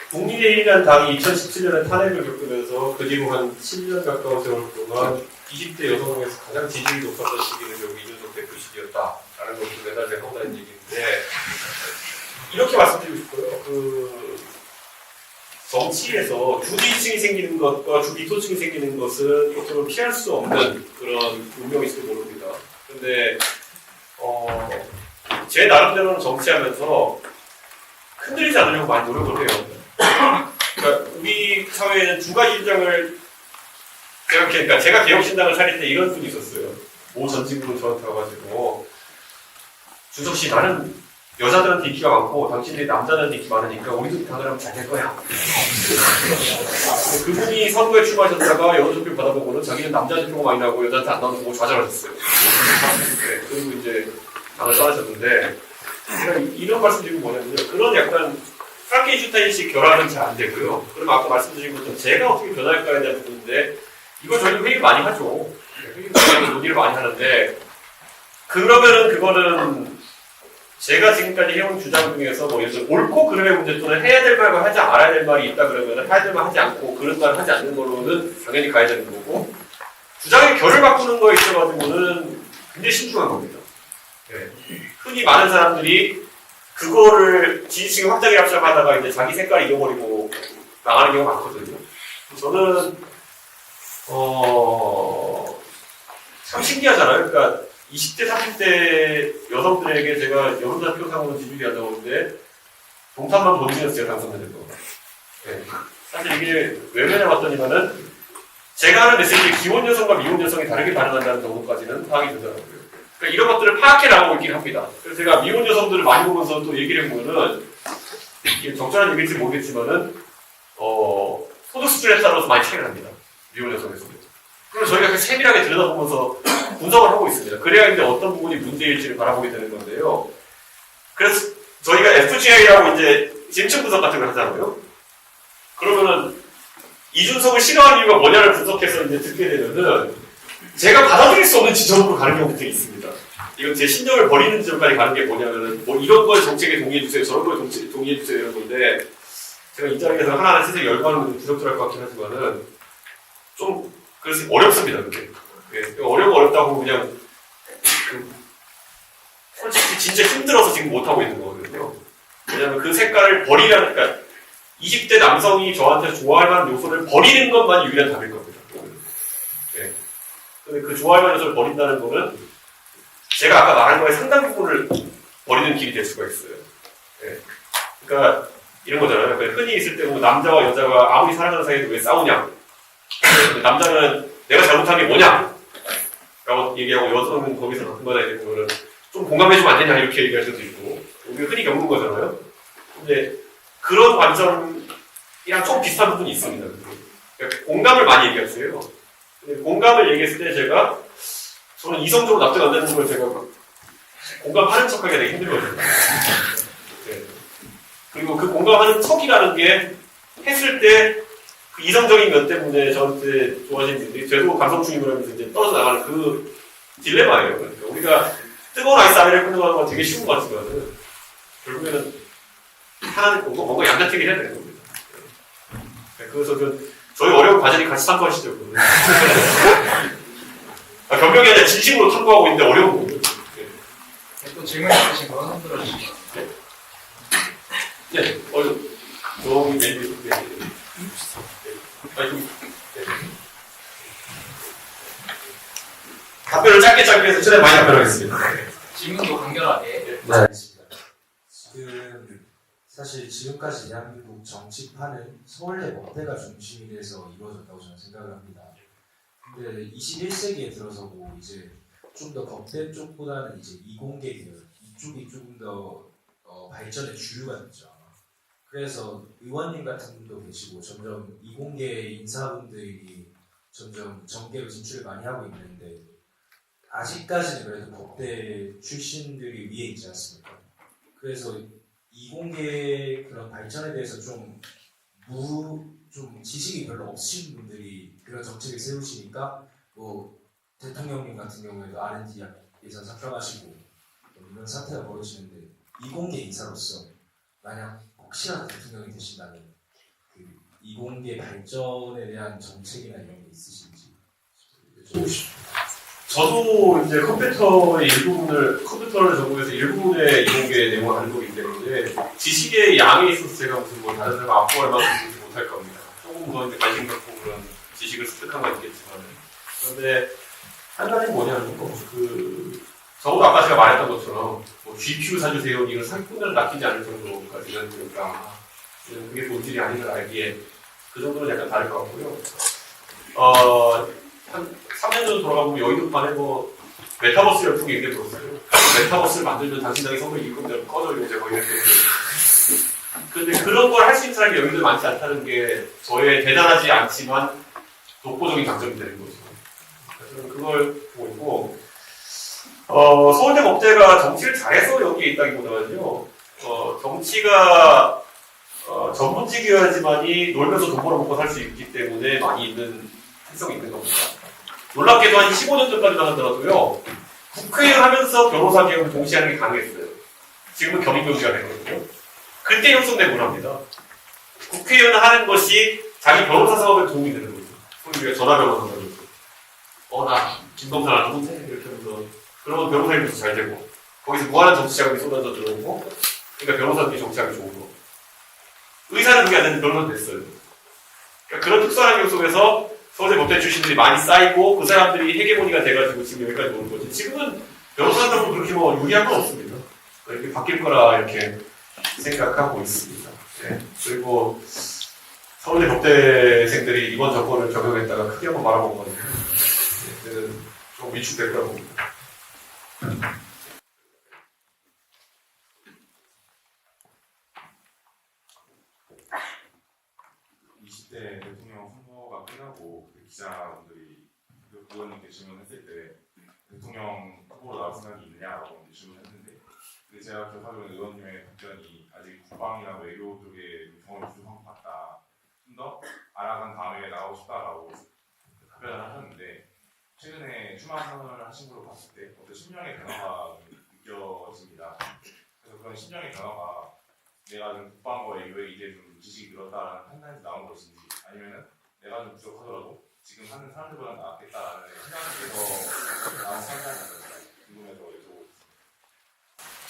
국민의힘이라는 당이 2017년에 탄핵을 겪으면서 그 뒤로 한 10년 가까운 세월 동안 20대 여성 중에서 가장 지지율이 높았던 시기는 결국 이준석 대표 시기였다라는 것도 매달 하고 다니는 얘기인데 이렇게 말씀드리고 싶어요. 정치에서 주지층이 생기는 것과 주비토층이 생기는 것은 어쩌면 피할 수 없는 그런 운명일지도 모릅니다. 근데 제 나름대로는 정치하면서 흔들리지 않으려고 많이 노력을 해요. 그러니까 우리 사회에는 두 가지 주장을 그러니까 제가 개혁신당을 차릴 때 이런 분이 있었어요. 모 전직으로 저한테 와가지고 준석 씨 나는 여자들한테 인기가 많고 당신들이 남자들한테 인기 많으니까 우리도 당연하면 잘 될 거야. 그분이 선거에 출마하셨다가 여론투표 받아보고는 자기는 남자한테 표가 많이 나고 여자한테 안 나오는 거 보고 좌절하셨어요. 네, 그리고 이제 당을 떠나셨는데 제가 이런 말씀드리고 뭐냐면요. 그런 약간 프랑켄슈타인식 결합은 잘 안 되고요. 그럼 아까 말씀드린 것처럼 제가 어떻게 변할까에 대한 부분인데 이거 저희도 회의를 많이 하죠. 회의를 논의를 많이 하는데 그러면은 그거는 제가 지금까지 해온 주장 중에서 뭐 예를 들어 옳고 그름의 문제 또는 해야 될 말과 하지 말아야 될 말이 있다 그러면 해야 될 말 하지 않고 그런 말 하지 않는 걸로는 당연히 가야 되는 거고 주장의 결을 바꾸는 거에 있어가지고는 굉장히 신중한 겁니다. 네. 흔히 많은 사람들이 그거를 지지층의 확장에 합작하다가 이제 자기 색깔 잃어버리고 나가는 경우가 많거든요. 저는 참 신기하잖아요. 그러니까 20대, 30대 여성들에게 제가 여론조사표상으로 지지율이 안 나오는데 동탄만 본인이었어요, 제가 당선된 거. 네. 사실 이게 왜 그러냐 봤더니만은 제가 하는 메시지 기혼 여성과 미혼 여성이 다르게 반응한다는 정도까지는 파악이 되더라고요. 그러니까 이런 것들을 파악해 나가고 있긴 합니다. 그래서 제가 미혼 여성들을 많이 보면서 또 얘기를 해보면은 이게 적절한 얘기일지 모르겠지만은 소득 수준에 따라서 많이 차이가 납니다. 미혼 여성에서. 그래서 저희가 그 세밀하게 들여다보면서 분석을 하고 있습니다. 그래야 이제 어떤 부분이 문제일지를 바라보게 되는 건데요. 그래서 저희가 FGI라고 이제 심층 분석 같은 걸 하잖아요. 그러면은 이준석을 싫어하는 이유가 뭐냐를 분석해서 이제 듣게 되면은 제가 받아들일 수 없는 지점으로 가는 경우도 되게 있습니다. 이건 제 신념을 버리는 지점까지 가는 게 뭐냐면은 뭐 이런 걸 정책에 동의해주세요, 저런 걸 동의해주세요 이런 건데 제가 이 자리에서 하나하나 세상에 열광하는 건 부적절할 것 같긴 하지만은 좀 그래서 어렵습니다. 그게. 네, 어렵다고 그냥 솔직히 진짜 힘들어서 지금 못하고 있는 거거든요. 왜냐하면 그 색깔을 버리라는, 그러니까 20대 남성이 저한테 좋아할 만한 요소를 버리는 것만 유일한 답일 겁니다. 네. 근데 그 좋아할 만한 요소를 버린다는 거는 제가 아까 말한 거의 상당 부분을 버리는 길이 될 수가 있어요. 네. 그러니까 이런 거잖아요. 흔히 있을 때 뭐 남자와 여자가 아무리 사랑하는 사이에도 왜 싸우냐. 남자는 내가 잘못한 게 뭐냐? 라고 얘기하고 여성은 거기서 같은 거다 이렇게 보면은 좀 공감해주면 안 되냐 이렇게 얘기할 수도 있고 우리가 흔히 겪는 거잖아요. 근데 그런 관점이랑 좀 비슷한 부분이 있습니다. 그러니까 공감을 많이 얘기했어요. 근데 공감을 얘기했을 때 제가 저는 이성적으로 납득 안 되는 걸 제가 공감하는 척하기가 되게 힘들거든요. 네. 그리고 그 공감하는 척이라는 게 했을 때 그 이성적인 면 때문에 저한테 좋아하시는 분들이 저도 감성주의를 하면서 이제 떨어져 나가는 그 딜레마예요. 그러니까 우리가 뜨거운 아이스 아메리카노 하는 건 되게 쉬운 것 같지만 결국에는 하나는 뭔가 양자택일 해야 되는 겁니다. 네. 그래서 저희 어려운 과제니 같이 참고하시죠. 변명이 아니라 진심으로 탐구하고 있는데 어려운 거예요. 네. 또 질문 있으신 거 한번 들어주시죠. 네, 저기 네. 답변을 짧게 해서 최대한 많이 답변하겠습니다. 질문도 간결하게. 네, 알겠습니다. 지금 사실 지금까지 대한민국 정치판은 서울대 법대가 중심이 돼서 이루어졌다고 저는 생각을 합니다. 근데 21세기에 들어서고 이제 좀 더 법대 쪽보다는 이제 이공계 계열 이쪽이 조금 더 발전의 주류가 됐죠. 그래서 의원님 같은 분도 계시고 점점 이공계 인사분들이 점점 정계로 진출을 많이 하고 있는데 아직까지는 그래도 법대 출신들이 위에 있지 않습니까? 그래서 이공계 그런 발전에 대해서 좀 지식이 별로 없으신 분들이 그런 정책을 세우시니까 뭐 대통령님 같은 경우에도 R&D 예산 삭감하시고 이런 사태가 벌어지는데 이공계 인사로서 만약 혹시라도 대통령이 되신다면 그 이공계 발전에 대한 정책이나 이런 게 있으신지 저도 이제 컴퓨터를 전공해서 일부분의 이공계 내용을 알고 있기 때문에 지식의 양에 있어서 제가 무슨 뭐 다른 사람 앞으로 얼마나 보지 못할 겁니다. 조금 더 이제 관심 갖고 그런 지식을 습득한 건 있겠지만 그런데 한 가지 뭐냐면 저도 아까 제가 말했던 것처럼 뭐 GPU 사주세요 이런 사기꾼을 낚이지 않을 정도까지는 그러니까 그게 본질이 아닌 걸 알기에 그 정도는 약간 다를 것 같고요. 한 3년 전 돌아가보면 여의도판에 뭐 메타버스 열풍이 굉장히 불었어요. 메타버스를 만들면 당신당이 선물 이끌 건데 꺼져 이러고 제가 거기에 근데 그런 걸 할 수 있는 사람이 여기도 많지 않다는 게 저의 대단하지 않지만 독보적인 장점이 되는 거죠. 저는 그걸 보고 있고 서울대 법대가 정치를 잘해서 여기에 있다기보다는요 정치가 전문직이어야지만이 놀면서 돈 벌어먹고 살 수 있기 때문에 많이 있는 특성이 있는 겁니다. 놀랍게도 한 15년 전까지만 하더라도요 국회의원 하면서 변호사 개혁을 동시에 하는 게 가능했어요. 지금은 겸임교수가 됐거든요. 그때 형성된 문화입니다. 국회의원 하는 것이 자기 변호사 사업에 도움이 되는 거죠. 우리가 전화 변호사라고 그러죠. 나 김동산 누군데? 이렇게 하면서 그러면 변호사님도 잘 되고 거기서 무한한 정치 자금이 쏟아져 들어오고 그러니까 변호사들이 정치하기 좋은 거. 의사는 그게 안 되는데 변호사 됐어요. 그러니까 그런 특수한 환경 속에서 서울대 법대 출신들이 많이 쌓이고 그 사람들이 헤게모니가 돼가지고 지금 여기까지 오는 거지. 지금은 변호사들은 그렇게 뭐 유리한 건 없습니다. 이렇게 바뀔 거라 이렇게 생각하고 있습니다. 네. 그리고 서울대 법대생들이 이번 정권을 적용했다가 크게 한번 말아먹거든요. 네, 좀 위축될 거라고 봅니다. 20대 대통령 선거가 끝나고 그 기자분들이 그 의원님께 질문했을 때 대통령 후보로 나올 생각이 있냐라고 질문했는데 제가 기억하기로는 의원님의 답변이 아직 국방이나 외교 쪽에 경험을 부족한 것 같다. 좀 더 알아간 다음에 나오고 싶다라고 답변을 하셨는데 최근에 출마 선언을 하신 걸로 봤을 때 어떤 심령의 변화가 느껴집니다. 그래서 그런 심령의 변화가 내가 좀 국방과 외교에 이제 좀 지식이 늘었다라는 판단에서 나온 것인지 아니면은 내가 좀 부족하더라도 지금 하는 사람들보다 낫겠다라는 생각에서 나온 판단인지 궁금해서 여쭤보겠습니다.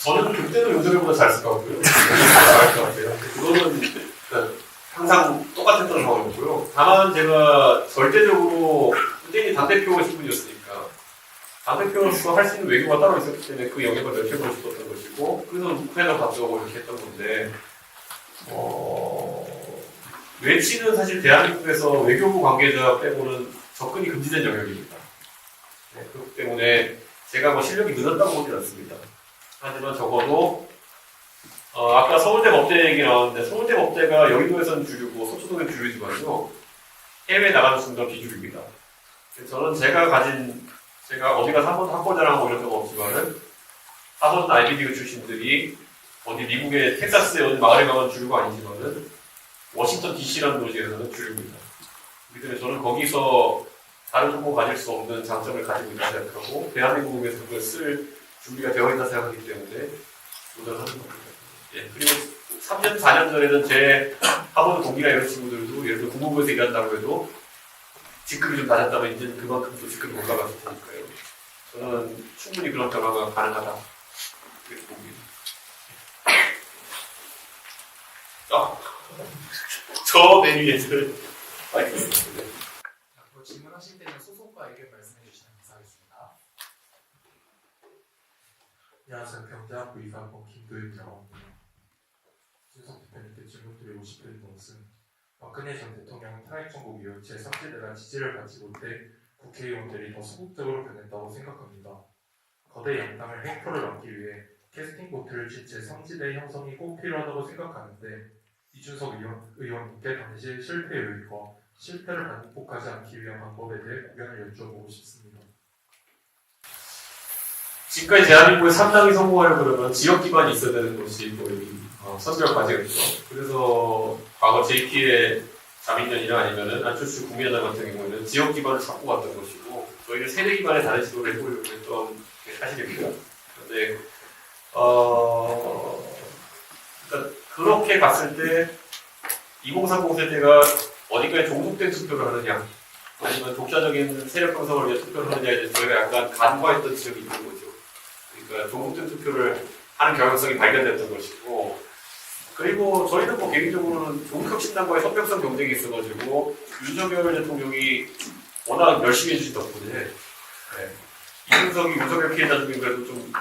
저는 그때도 요즘보다 잘 쓸 것 같고요. 잘할 것 같아요. 그거는 그러니까 항상 똑같은 상황이었고요. 다만 제가 절대적으로 그때는 당대표가 신분이었으니까 당대표로서 할 수 있는 외교가 따로 있었기 때문에 그 영역을 넓혀보고 싶었던 것이고 그래서 우크라이나 갔다 오고 이렇게 했던 건데 외치는 사실 대한민국에서 외교부 관계자 빼고는 접근이 금지된 영역입니다. 네, 그렇기 때문에 제가 뭐 실력이 늘었다고 보진 않습니다. 하지만 적어도 아까 서울대 법대 얘기 나왔는데 서울대 법대가 여의도에서는 주류고 서초동에 주류지만요 해외 나가는 순간 비주류입니다. 저는 제가 어디 가서 한 번도 학벌자랑하고 이런 적 없지만은 하버드 아이비리그 출신들이 어디 미국의 텍사스에 어디 마을에 가면 주류가 아니지만은 워싱턴 DC라는 도시에서는 주류입니다. 그렇기 때문에 저는 거기서 다른 정보 가질 수 없는 장점을 가지고 있다 생각하고 대한민국에서 그걸 쓸 준비가 되어 있다 생각하기 때문에 도전하는 겁니다. 예, 그리고 3년, 4년 전에는 제 하버드 동기나 이런 친구들도 예를 들어 국무부에서 일한다고 해도 직급이 좀 낮았다면 이제는 그만큼 또 직급이 올라갔을 테니까요. 저는 충분히 그런 변화가 가능하다. 그렇게 봅니다. 저 메뉴에서는 앞으로 질문하실 때는 소속과 의견 말씀해 주시면 감사하겠습니다. 안녕하세요. 경대학부 이사학번 김도입니다. 준석 대표님께 질문드리고 싶은 것은 박근혜 전 대통령 탄핵정국 이후 제3세대가 지지를 받지 못해 국회의원들이 더 소극적으로 변했다고 생각합니다. 거대 양당을 횡포를 막기 위해 캐스팅 보트를 친 제3지대 형성이 꼭 필요하다고 생각하는데 이준석 의원님께 당시 실패 요인과 실패를 반복하지 않기 위한 방법에 대해 의견을 여쭤보고 싶습니다. 지금까지 대한민국의 3당이 성공하려고 그러면 지역 기반이 있어야 되는 것이 거의 선별 과제였죠. 그래서 과거 JT의 자민련이나 아니면은 안철수 국민의당 같은 경우에는 지역 기반을 잡고 갔던 것이고 저희는 세대 기반의 다른 시도를 해보려고 했던 게 사실입니다. 그런데 그러니까 그렇게 갔을 때 2030 세대가 어디까지 종속된 투표를 하느냐 아니면 독자적인 세력 형성을 위해 투표를 하느냐에 대해서 저희가 약간 간과했던 지역이 있는 거죠. 그러니까 종속된 투표를 하는 경향성이 발견됐던 것이고 그리고 저희는 뭐 개인적으로는 조국혁신당과의 선명성 경쟁이 있어가지고 윤석열 대통령이 워낙 열심히 해주신 덕분에 네. 이준석이 윤석열 피해자 중에 그래도 좀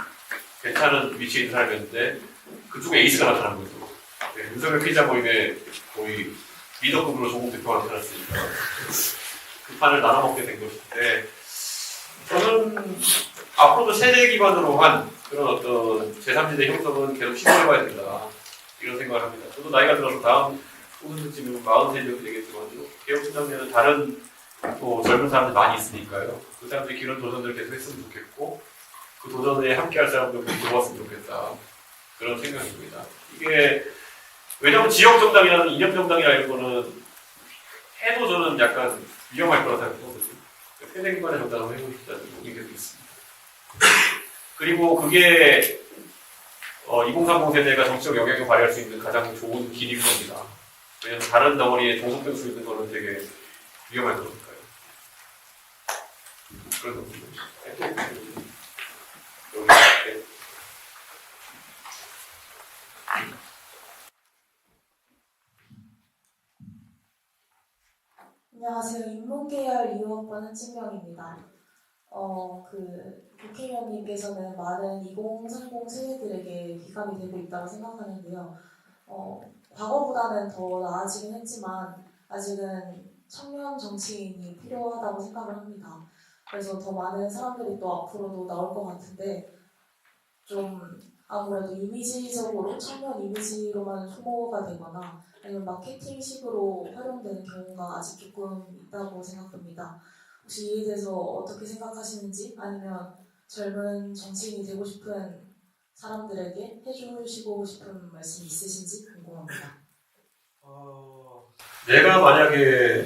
괜찮은 위치에 있는 사람이었는데 그쪽에 에이스가 나타난 거죠. 네. 윤석열 피해자 모임에 거의 리더급으로 조국 대표가 나타났으니까 그 판을 나눠먹게 된 것인데 저는 앞으로도 세대 기반으로 한 그런 어떤 제3지대 형성은 계속 시도해봐야 된다. 이런 생각을 합니다. 저도 나이가 들어서 다음 후보는 지금 43이 정도 되겠지만요. 개혁신당에는 다른 또 젊은 사람들 많이 있으니까요. 그 사람들이 그런 도전들을 계속 했으면 좋겠고 그 도전에 함께할 사람들 들어왔으면 좋겠다. 그런 생각입니다. 이게 왜냐하면 지역 정당이라는 이념 정당이나 이런 거는 해도 저는 약간 위험할 거라 생각하거든요. 세대 기반의 정당을 해보고 싶다는 의견이 계속 있습니다. 그리고 그게 2030 세대가 정치적 영향을 발휘할 수 있는 가장 좋은 길인 겁니다. 왜냐하면 다른 덩어리에 종속될 수 있는 거는 되게 위험할 거니까요. 그래서 여기 네. 안녕하세요. 인문계열 2호학번 한진명입니다. 국회의원님께서는 많은 2030 세대들에게 귀감이 되고 있다고 생각하는데요. 과거보다는 더 나아지긴 했지만 아직은 청년 정치인이 필요하다고 생각을 합니다. 그래서 더 많은 사람들이 또 앞으로도 나올 것 같은데 좀 아무래도 이미지적으로 청년 이미지로만 소모가 되거나 아니면 마케팅식으로 활용되는 경우가 아직 조금 있다고 생각합니다. 혹시 이에 대해서 어떻게 생각하시는지 아니면 젊은 정치인이 되고 싶은 사람들에게 해주시고 싶은 말씀 있으신지 궁금합니다. 내가 만약에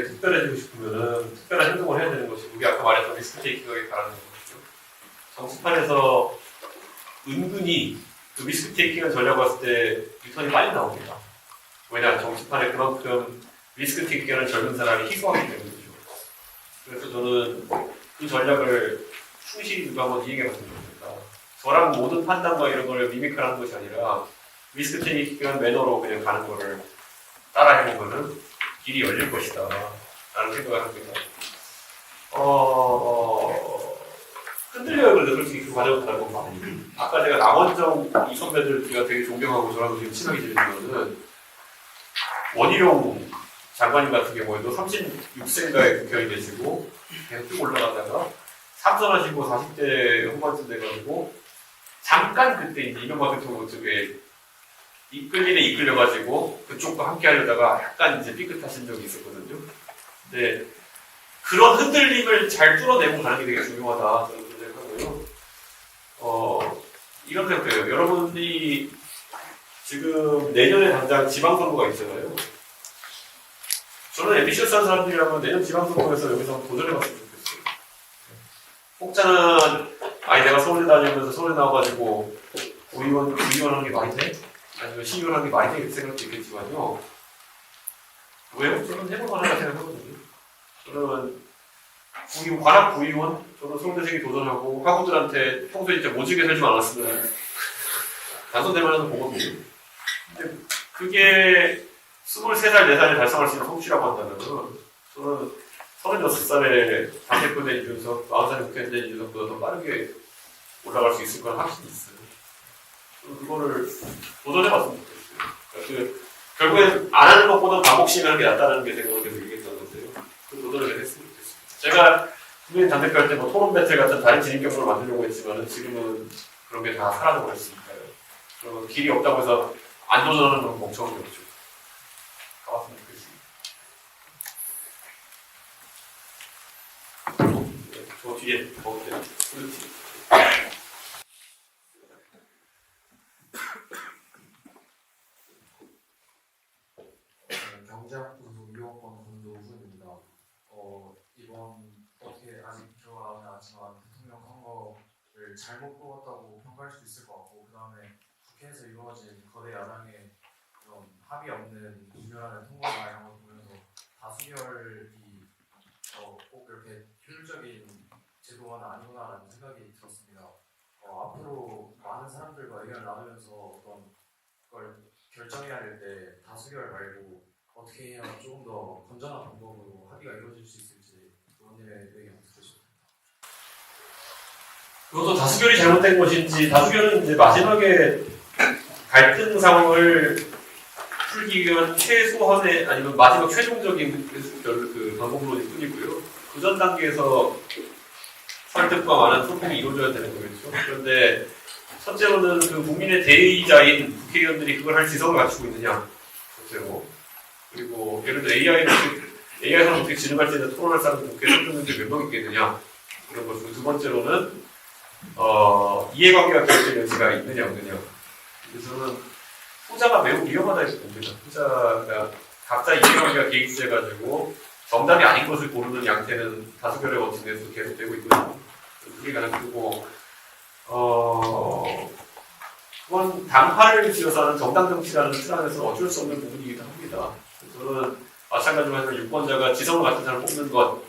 특별해지고 싶으면은 특별한 행동을 해야 되는 것이 우리 아까 말했던 리스크테이킹에 바라는 거죠. 정치판에서 은근히 그 리스크테이킹을 전략을 봤을 때 리턴이 빨리 나옵니다. 왜냐, 정치판에 그만큼 리스크테이킹하는 젊은 사람이 희소하기 때문이죠. 그래서 저는 그 전략을 충실히 누가 한번 이해해봤으면 좋겠다. 저랑 모든 판단과 이런 걸 미믹하는 것이 아니라 리스크테이킹한 매너로 그냥 가는 거를 따라 해보면은 길이 열릴 것이다 라는 생각을 합니다. 흔들려요. 그래도 솔직히 그 과정을 보다 보면 많이. 아까 제가 남원정 이 선배들 제가 되게 존경하고 저랑도 지금 친하게 지내는 거는 원희룡 장관님 같은 경우에도 36세인가에 국회의원이 되시고 계속 쭉 올라가다가 삼선하시고 40대 후반쯤 돼가지고 잠깐 그때 이제 이명박 대통령 쪽에 이끌려가지고 그쪽과 함께 하려다가 약간 이제 삐끗하신 적이 있었거든요. 근데 그런 흔들림을 잘 뚫어내고 가는 게 되게 중요하다 저는 그렇게 생각하고요. 이런 생각해요. 여러분이 지금 내년에 당장 지방선거가 있잖아요. 저는 앰비셔스한 사람들이라면 내년 지방선거에서 여기서 한번 도전해봤으면 좋겠어요. 혹자는 내가 서울대 다니면서 서울대 나와가지고 구의원 하는 게 말이 돼? 아니면 시의원 하는 게 말이 돼? 이렇게 생각도 있겠지만요. 왜요? 저는 해볼만하다 생각하거든요. 저는 관악 구의원, 저는 서울대생이 도전하고 학우들한테 평소에 진짜 모지게 살지만 않았으면 당선될 만한 거거든요. 근데 그게 23살, 4살에 달성할 수 있는 성취라고 한다면 저는 36살에 당대표된 이준석, 40살에 국회의원 된 이준석보다 더 빠르게 올라갈 수 있을 거란 확신이 있어요. 저는 그거를 도전해봤으면 좋겠어요. 결국엔 안 하는 것보다 반복 시행하는 게 낫다는 게 제가 계속 얘기했던 건데요. 그 도전을 했으면 좋겠습니다. 제가 국민 당대표 할 때 뭐 토론 배틀 같은 다른 진입 경로를 만들려고 했지만은 지금은 그런 게 다 사라져버렸으니까요. 그러면 길이 없다고 해서 안 도전하는 건 멍청한 게 없죠. 가봤으면 좋겠습니다. 저 뒤에 거기에 경제학부 2호학번 권도훈입니다. 이번 어떻게 아직 결과는 않지만 대통령 선거를 잘못 뽑았다고 평가할 수도 있을 것 같고 그 다음에 국회에서 이루어진 거대 야당의 그런 합의 없는 유연한 통과나 이런 걸 보면서 다수결이 꼭 이렇게 효율적인 제도는 아니구나라는 생각이 들었습니다. 앞으로 많은 사람들과 의견을 나누면서 어떤 걸 결정해야 될 때 다수결 말고 어떻게 해야 조금 더 건전한 방법으로 합의가 이루어질 수 있을지 의원님의 의견 듣으십니다. 그것도 다수결이 잘못된 것인지 다수결은 이제 마지막에 갈등 상황을 풀기 위한 최소한의 아니면 마지막 최종적인 그 방법론일 뿐이고요. 그 전 단계에서 설득과 많은 소통이 이루어져야 되는 거겠죠. 그런데 첫째로는 그 국민의 대의자인 국회의원들이 그걸 할 지성을 갖추고 있느냐. 첫째로. 그리고 예를 들어 AI를 어떻게 진행할 수 있는 토론할 사람 국회에 설득는지 몇 명 있겠느냐. 그런 것이고 두 번째로는 이해관계가 결정될 여지가 있느냐 없느냐. 그래서 저는 후자가 매우 위험하다 해서 봅니다. 후자가 각자 이해관계가 개입돼가지고 정답이 아닌 것을 고르는 양태는 다수결에 거쳐서 계속되고 있거든요. 그게 가장 크고 그건 당파를 지어서 하는 정당 정치라는 틀 안에서 어쩔 수 없는 부분이기도 합니다. 저는 마찬가지로 해서 유권자가 지성을 갖춘 사람을 뽑는 것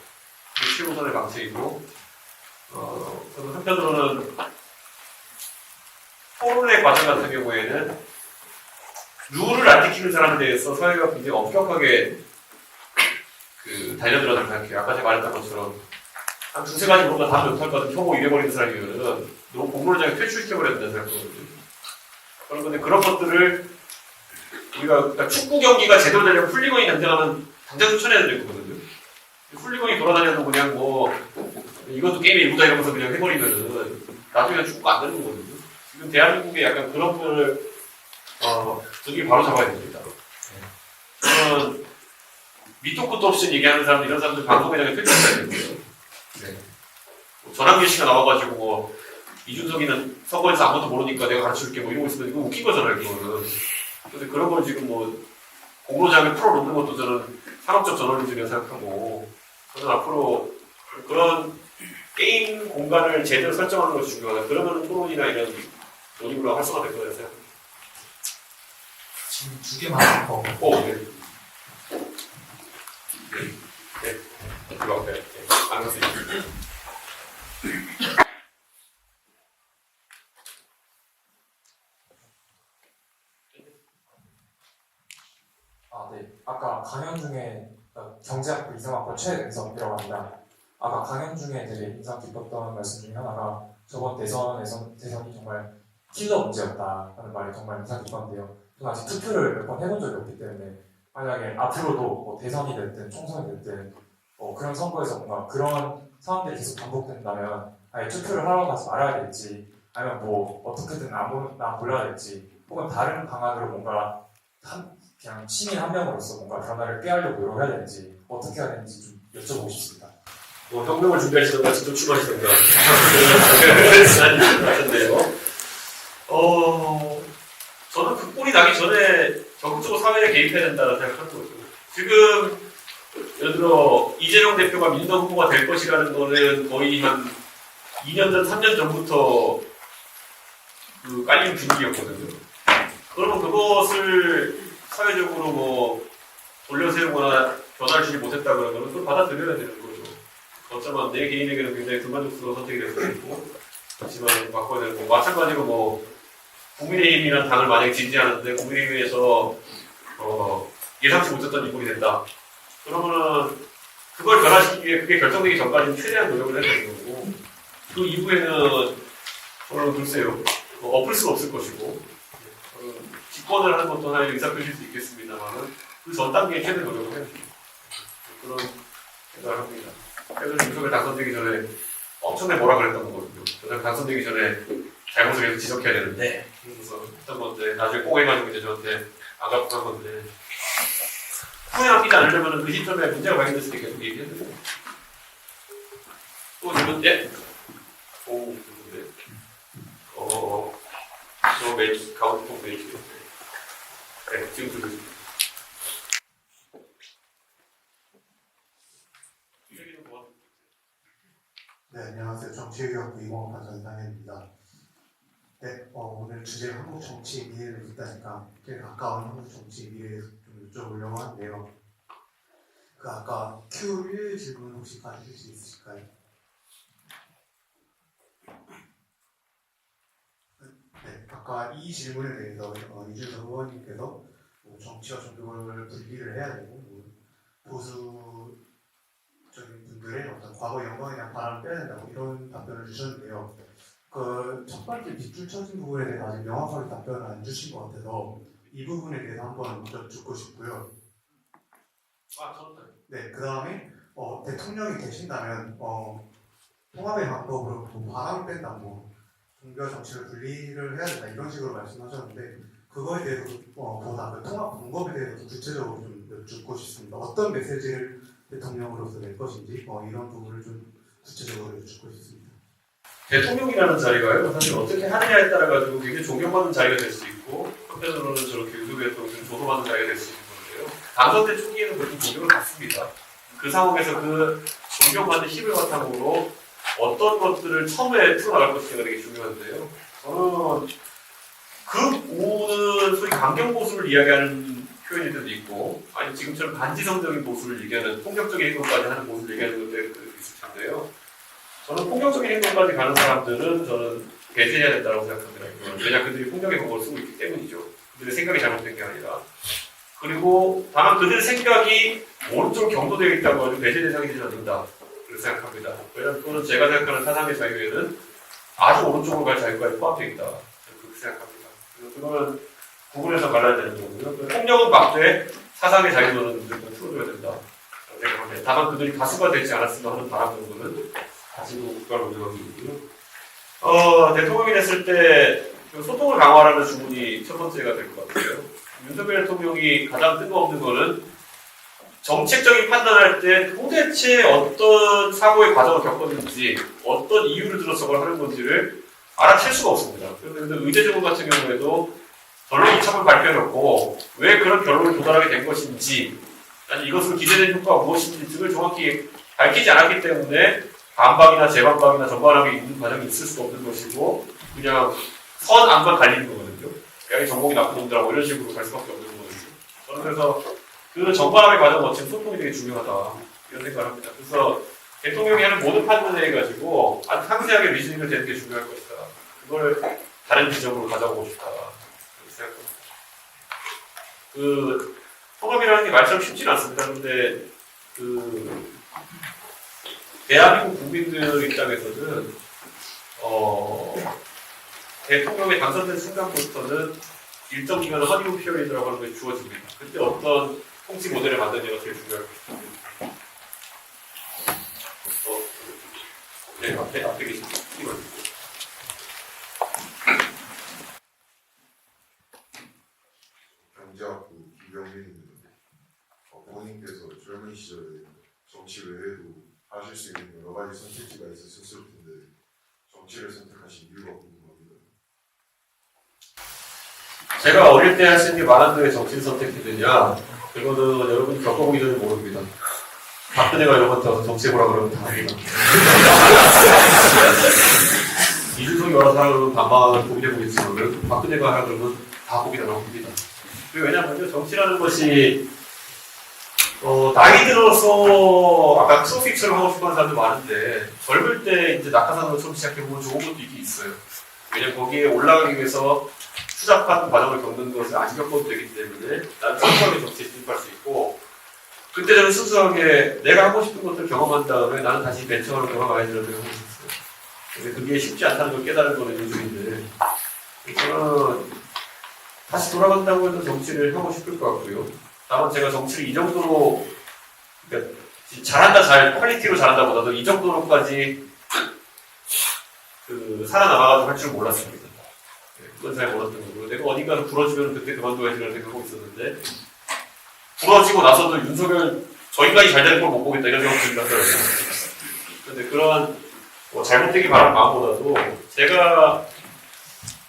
최우선의 방식이고 저는 한편으로는 토론의 과정 같은 경우에는 룰을 안 지키는 사람에 대해서 사회가 굉장히 엄격하게 달려들어서 생각해요. 아까 제가 말했던 것처럼 한 두세 가지 뭔가 다 못할 것 같은 혐오 잃어버리는 사람이면은 너무 공론장에 퇴출시켜버려야 된다는 생각하거든요. 그런데 그런 것들을 우리가 그러니까 축구 경기가 제대로 되려면 훌리건이 등장하면 당장 추천해야 되는 거거든요. 훌리건이 돌아다녀도 그냥 뭐 이것도 게임의 일부다 이러면서 그냥 해버리면은 나중에 축구가 안 되는 거거든요. 지금 대한민국에 약간 그런 분을 두개 바로 잡아야 됩니다. 저는 밑도 끝도 없이 얘기하는 사람들 이런 사람들 방송회장에 퇴출해야 되고요. 네. 전환기 씨가 나와가지고 뭐 이준석이는 선거에서 아무것도 모르니까 내가 가르쳐줄게 뭐 이러고 있으면 이거 웃긴 거잖아요. 그거는. 근데 그런 걸 지금 뭐 공로장에 풀어놓는 것도 저는 산업적 저널리즘이라고 생각하고 저는 앞으로 그런 게임 공간을 제대로 설정하는 것이 중요하다. 그러면 토론이나 이런 논의가 활성화될 거라고 생각합니다. 지금 두 개만 더. 네. 네. 이거 앞에. 네. 안 갔어요. 네. 아까 강연 중에 경제학부 이상학과 최은섭이라고 합니다. 아까 강연 중에 되게 인상 깊었던 말씀 중에 하나가 저번 대선이 정말 킬러 문제였다라는 말이 정말 인상 깊었는데요. 저는 아직 투표를 몇 번 해본 적이 없기 때문에 만약에 앞으로도 뭐 대선이 됐든 총선이 됐든 그런 선거에서 뭔가 그런 상황들이 계속 반복된다면 아예 투표를 하러 가지 말아야 될지 아니면 뭐 어떻게든 아무나 골라야 될지 혹은 다른 방안으로 뭔가 그냥 시민 한 명으로서 뭔가 변화를 꾀하려고 노력해야 되는지 어떻게 해야 되는지 좀 여쭤보고 싶습니다. 혁명을 준비하시던가 직접 출마하시던가 하셨네요. 저는 그 꼴이 나기 전에 적극적으로 사회에 개입해야 된다고 생각하는 거죠. 지금 예를 들어 이재명 대표가 민주당 후보가 될 것이라는 거는 거의 한 2년 전, 3년 전부터 깔린 분위기였거든요. 그러면 그것을 사회적으로 뭐 돌려세우거나 변화를 주지 못했다 그러면 그걸 받아들여야 되는 거죠. 어쩌면 내 개인에게는 굉장히 불만족스러운 선택이 될 수도 있고 하지만 바꿔야 되는 거. 마찬가지로 뭐 국민의힘이라는 당을 만약에 지지하는데 국민의힘에서 예상치 못했던 인물이 된다. 그러면은 그걸 변화시키기 위해 그게 결정되기 전까지는 최대한 노력을 해야 되는 거고 그 이후에는 저는 글쎄요 엎을 수는 없을 것이고 집권을 하는 것도 하나의 의사표시일 수 있겠습니다만 그 전 단계에 최대 노력을 해야 됩니다. 그런 생각을 합니다. 그래서 윤석열 당선되기 전에 엄청나게 뭐라 그랬던 거거든요. 저는 당선되기 전에 잘못을 계속 지적해야 되는데 그래서 했던 건데 나중에 꽁해가지고 이제 저한테 안 갚고 한 건데 후회 남기지 않으려면 그 시점에 문제가 발견됐을 때 계속 얘기해야 돼요. 또 질문 때? 오, 그런데 저 메이크, 가운데통 메이크. 네, 지금 들고 있습니다. 네, 안녕하세요. 정치외교학부 이공학과 전상현입니다. 네, 오늘 주제가 한국 정치의 미래를 묻다니까 꽤 가까운 한국 정치의 미래에 좀 여쭤보려고 하는데요. 그 아까 Q1 질문 혹시 봐주실 수 있으실까요? 네, 아까 이 질문에 대해서 이준석 의원님께서 뭐 정치와 종교를 분리를 해야 되고 뭐 보수적인 분들의 어떤 과거 영광에 대한 바람을 빼야 된다고 이런 답변을 주셨는데요. 그 첫 번째 빗줄 쳐진 부분에 대해서 아직 명확하게 답변을 안 주신 것 같아서 이 부분에 대해서 한번 여쭙고 싶고요. 네, 그 다음에 대통령이 되신다면 통합의 방법으로 뭐 바람을 뺀다, 뭐 종교와 정치를 분리를 해야 된다 이런 식으로 말씀하셨는데 그거에 대해서 보다 그 통합 방법에 대해서 구체적으로 좀 여쭙고 싶습니다. 어떤 메시지를 대통령으로서 낼 것인지 이런 부분을 좀 구체적으로 여쭙고 싶습니다. 대통령이라는 자리가요, 사실 어떻게 하느냐에 따라 가지고 굉장히 존경받는 자리가 될 수 있고 한편으로는 저렇게 유튜브에 또 조소받는 자리가 될 수 있는 건데요. 당선된 초기에는 그렇게 존경을 받습니다. 그 상황에서 그 존경받는 힘을 바탕으로 어떤 것들을 처음에 풀어나갈 것인가가 되게 중요한데요. 저는 오는 소위 강경 보수를 이야기하는 표현들도 있고, 아니 지금처럼 반지성적인 보수를 얘기하는 폭력적인 행동까지 하는 보수를 얘기하는 것들도 있을 텐데요. 저는 폭력적인 행동까지 가는 사람들은 저는 배제해야 된다고 생각합니다. 왜냐 그들이 폭력의 방법을 쓰고 있기 때문이죠. 그들의 생각이 잘못된 게 아니라. 그리고 다만 그들의 생각이 오른쪽 경도되어 있다고 하면 배제 대상이 되지 않는다. 그렇게 생각합니다. 왜냐하면 그거는 제가 생각하는 사상의 자유에는 아주 오른쪽으로 갈 자유까지 포함되어 있다. 그렇게 생각합니다. 그래서 그거는 구분해서 갈라야 되는 거고요. 폭력은 막되 사상의 자유는 무조건 풀어줘야 된다. 생각합니다. 다만 그들이 다수가 되지 않았으면 하는 바람 정도는 가지고 국가를 운영하기 있고요. 대통령이 됐을 때 소통을 강화하라는 주문이 첫 번째가 될 것 같아요. 윤석열 대통령이 가장 뜬금없는 거는 정책적인 판단할 때 도대체 어떤 사고의 과정을 겪었는지 어떤 이유를 들어서 그걸 하는 건지를 알아챌 수가 없습니다. 그런데 의제조문 같은 경우에도 결론 이참을 발표해놓고 왜 그런 결론을 도달하게 된 것인지 아니 이것으로 기대된 효과가 무엇인지 등을 정확히 밝히지 않았기 때문에 반박이나 재반박이나 전반하게 있는 과정이 있을 수가 없는 것이고 그냥 선 안만 갈리는 거거든요. 야, 이 전공이 나쁜 놈들하고 이런 식으로 갈 수밖에 없는 거거든요. 저는 그래서 그 전반함의 과정 거친 소통이 되게 중요하다 이런 생각을 합니다. 그래서 대통령이 하는 모든 판단을 해가지고 아주 상세하게 리즈닝을 되는 게 중요할 것이다. 그걸 다른 지점으로 가져오고 싶다. 그렇게 생각합니다. 그 통합이라는 게 말처럼 쉽지는 않습니다. 그런데 그 대한민국 국민들 입장에서는 대통령이 당선된 순간부터는 일정 기간 허니문 피어리드라고 하는 것이 주어집니다. 그때 어떤 통치 모델을 만드느냐가 제일 중요할 것입니다. 네, 앞에 계신 팀원. 경제학부 김병민입니다. 부모님께서 젊은 시절에 정치 외에도 하실 수 있는 여러 가지 선택지가 있으셨을 텐데 정치를 선택하신 이유가 궁금합니다. 제가 어릴 때 할 수 있는 게 많은데 정치를 선택했느냐? 이거는 여러분이 겪어보기 전에 모릅니다. 박근혜가 이런 거 정치해보라 그러면 다 합니다. 이준석이 와서 하라 그러면 반반 고민해보겠지만 박근혜가 하라 그러면 다 고민 안 하고 합니다. 왜냐하면 정치라는 것이 나이 들어서 아까 트로피처럼 하고 싶어하는 사람도 많은데 젊을 때 이제 낙하산으로 처음 시작해보면 좋은 것도 있긴 있어요. 왜냐면 거기에 올라가기 위해서 수잡한 과정을 겪는 것을 안 겪어도 되기 때문에 나는 순수하게 정치에 진입할 수 있고 그때 저는 순수하게 내가 하고 싶은 것들 경험한 다음에 나는 다시 벤처로 돌아가야지라는 생각을 했었어요. 근데 그게 쉽지 않다는 걸 깨달은 거는 요즘인데 저는 다시 돌아간다고 해서 정치를 하고 싶을 것 같고요. 다만 제가 정치를 이 정도로 그러니까 잘한다 퀄리티로 잘한다보다도 이 정도로까지 살아남아가지고 할 줄 몰랐습니다. 그건 잘 몰랐던 거고 내가 어딘가를 부러지면 그때 그만둬야지라는 생각하고 있었는데 부러지고 나서도 윤석열 저 인간이 잘 되는 걸 못 보겠다 이런 생각이 들더라고요. 그런데 그런 잘못되기 바라는 마음보다도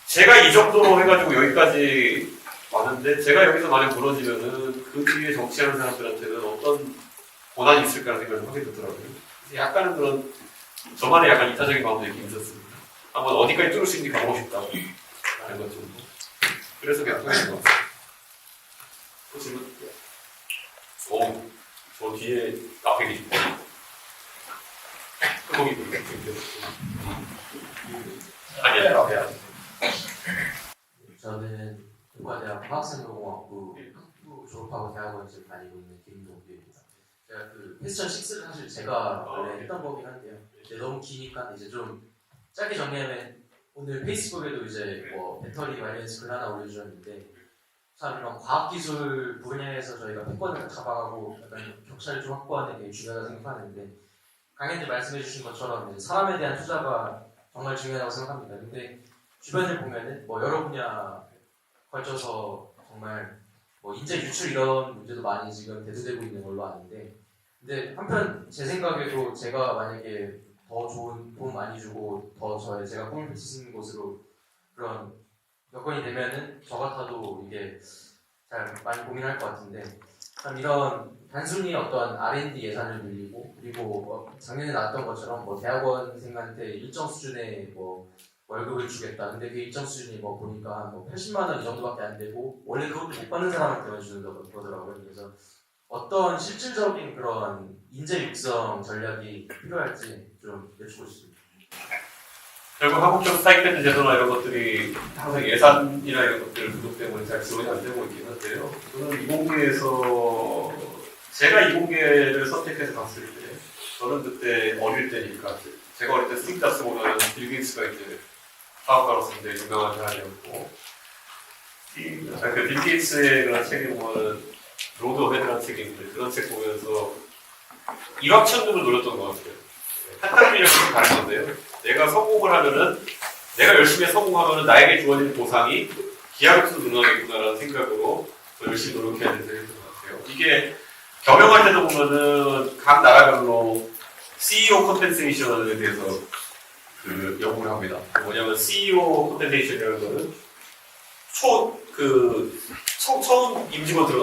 제가 이 정도로 해가지고 여기까지 왔는데 제가 여기서 만약 부러지면은 그 뒤에 정치하는 사람들한테는 어떤 고난이 있을까라는 생각을 하게 되더라고요. 약간은 그런 저만의 약간 이타적인 마음도 있긴 있었습니다. 한번 어디까지 뚫을 수 있는지 가보고 싶다. 라는 것 정도. 그래서 그냥 통했던 것 같아요. 또 질문? 저 뒤에 앞에 계신 분. 거기 아니야, 앞에 아니. 저는 동과대학 화학산업공학부 학부 졸업하고 대학원 지금 다니고 있는 김동규입니다. 제가 그 패션 6를 사실 제가 원래 했던 거긴 한데요. 근데 너무 기니까 이제 좀 짧게 정리하면 오늘 페이스북에도 이제 뭐 배터리 관련해서 글 하나 올려주셨는데 참 이런 과학기술 분야에서 저희가 패권을 잡아가고 약간 격차를 좀 확보하는 게 중요하다고 생각하는데 강현님 말씀해주신 것처럼 사람에 대한 투자가 정말 중요하다고 생각합니다. 근데 주변을 보면은 뭐 여러 분야 걸쳐서 정말 뭐 인재 유출 이런 문제도 많이 지금 대두되고 있는 걸로 아는데 근데 한편 제 생각에도 제가 만약에 더 좋은 돈 많이 주고 더 제가 꿈을 펼치는 곳으로 그런 여건이 되면은 저 같아도 이게 잘 많이 고민할 것 같은데 참 이런 단순히 어떤 R&D 예산을 늘리고 그리고 작년에 나왔던 것처럼 뭐 대학원생한테 일정 수준의 뭐 월급을 주겠다. 근데 그 일정 수준이 뭐 보니까 뭐 80만 원 이 정도밖에 안 되고 원래 그것도 못 받는 사람한테만 주는 거더라고요. 그래서 어떤 실질적인 그런 인재 육성 전략이 필요할지 좀 여쭙고 싶습니다. 결국 한국적 스타이펜드 제도나 이런 것들이 항상 예산이나 이런 것들 부족 때문에 잘 지원이 안 되고 있긴 한데요. 저는 이공계에서 제가 이공계를 선택해서 갔을 때 저는 그때 어릴 때니까 제가 어릴 때 스티브 잡스보다는 빌 게이츠가 이제 사업가로서 굉장히 유명한 사람이었고 그 빌 게이츠의 그런 책을 보면 로드 오베드라는 책이 있는데 그런 책 보면서 일확천금을 노렸던 것 같아요. 한탕민이랑 좀 다른 건데요. 내가 성공을 하면은 내가 열심히 성공하면은 나에게 주어진 보상이 기하급수 능력이구나라는 생각으로 더 열심히 노력해야 되는 것 같아요. 이게 경영할 때도 보면은 각 나라별로 CEO 컴펜세이션에 대해서 그 연구를 합니다. 뭐냐면 CEO 컴펜세이션이라는 거는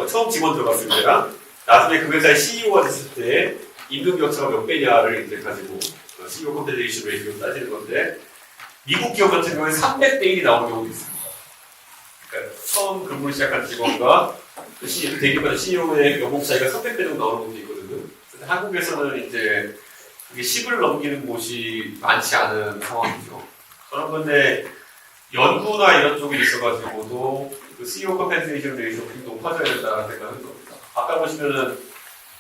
처음 직원 들어갔을 때랑 나중에 그 회사의 CEO가 됐을 때 임금 격차가 몇 배냐를 이제 가지고 CEO 컴펜세이션 레이시오를 따지는 건데 미국 기업 같은 경우에 300대 1이 나오는 경우도 있습니다. 그러니까 처음 근무를 시작한 직원과 대기업의 CEO의 연봉 차이가 300배 정도 나오는 것도 있거든요. 근데 한국에서는 이제 그게 10을 넘기는 곳이 많지 않은 상황이죠. 저는 근데 연구나 이런 쪽에 있어가지고도 그 CEO 컴펜세이션 레이시오가 굉장히 높아져야 된다는 생각을 합니다. 아까 보시면은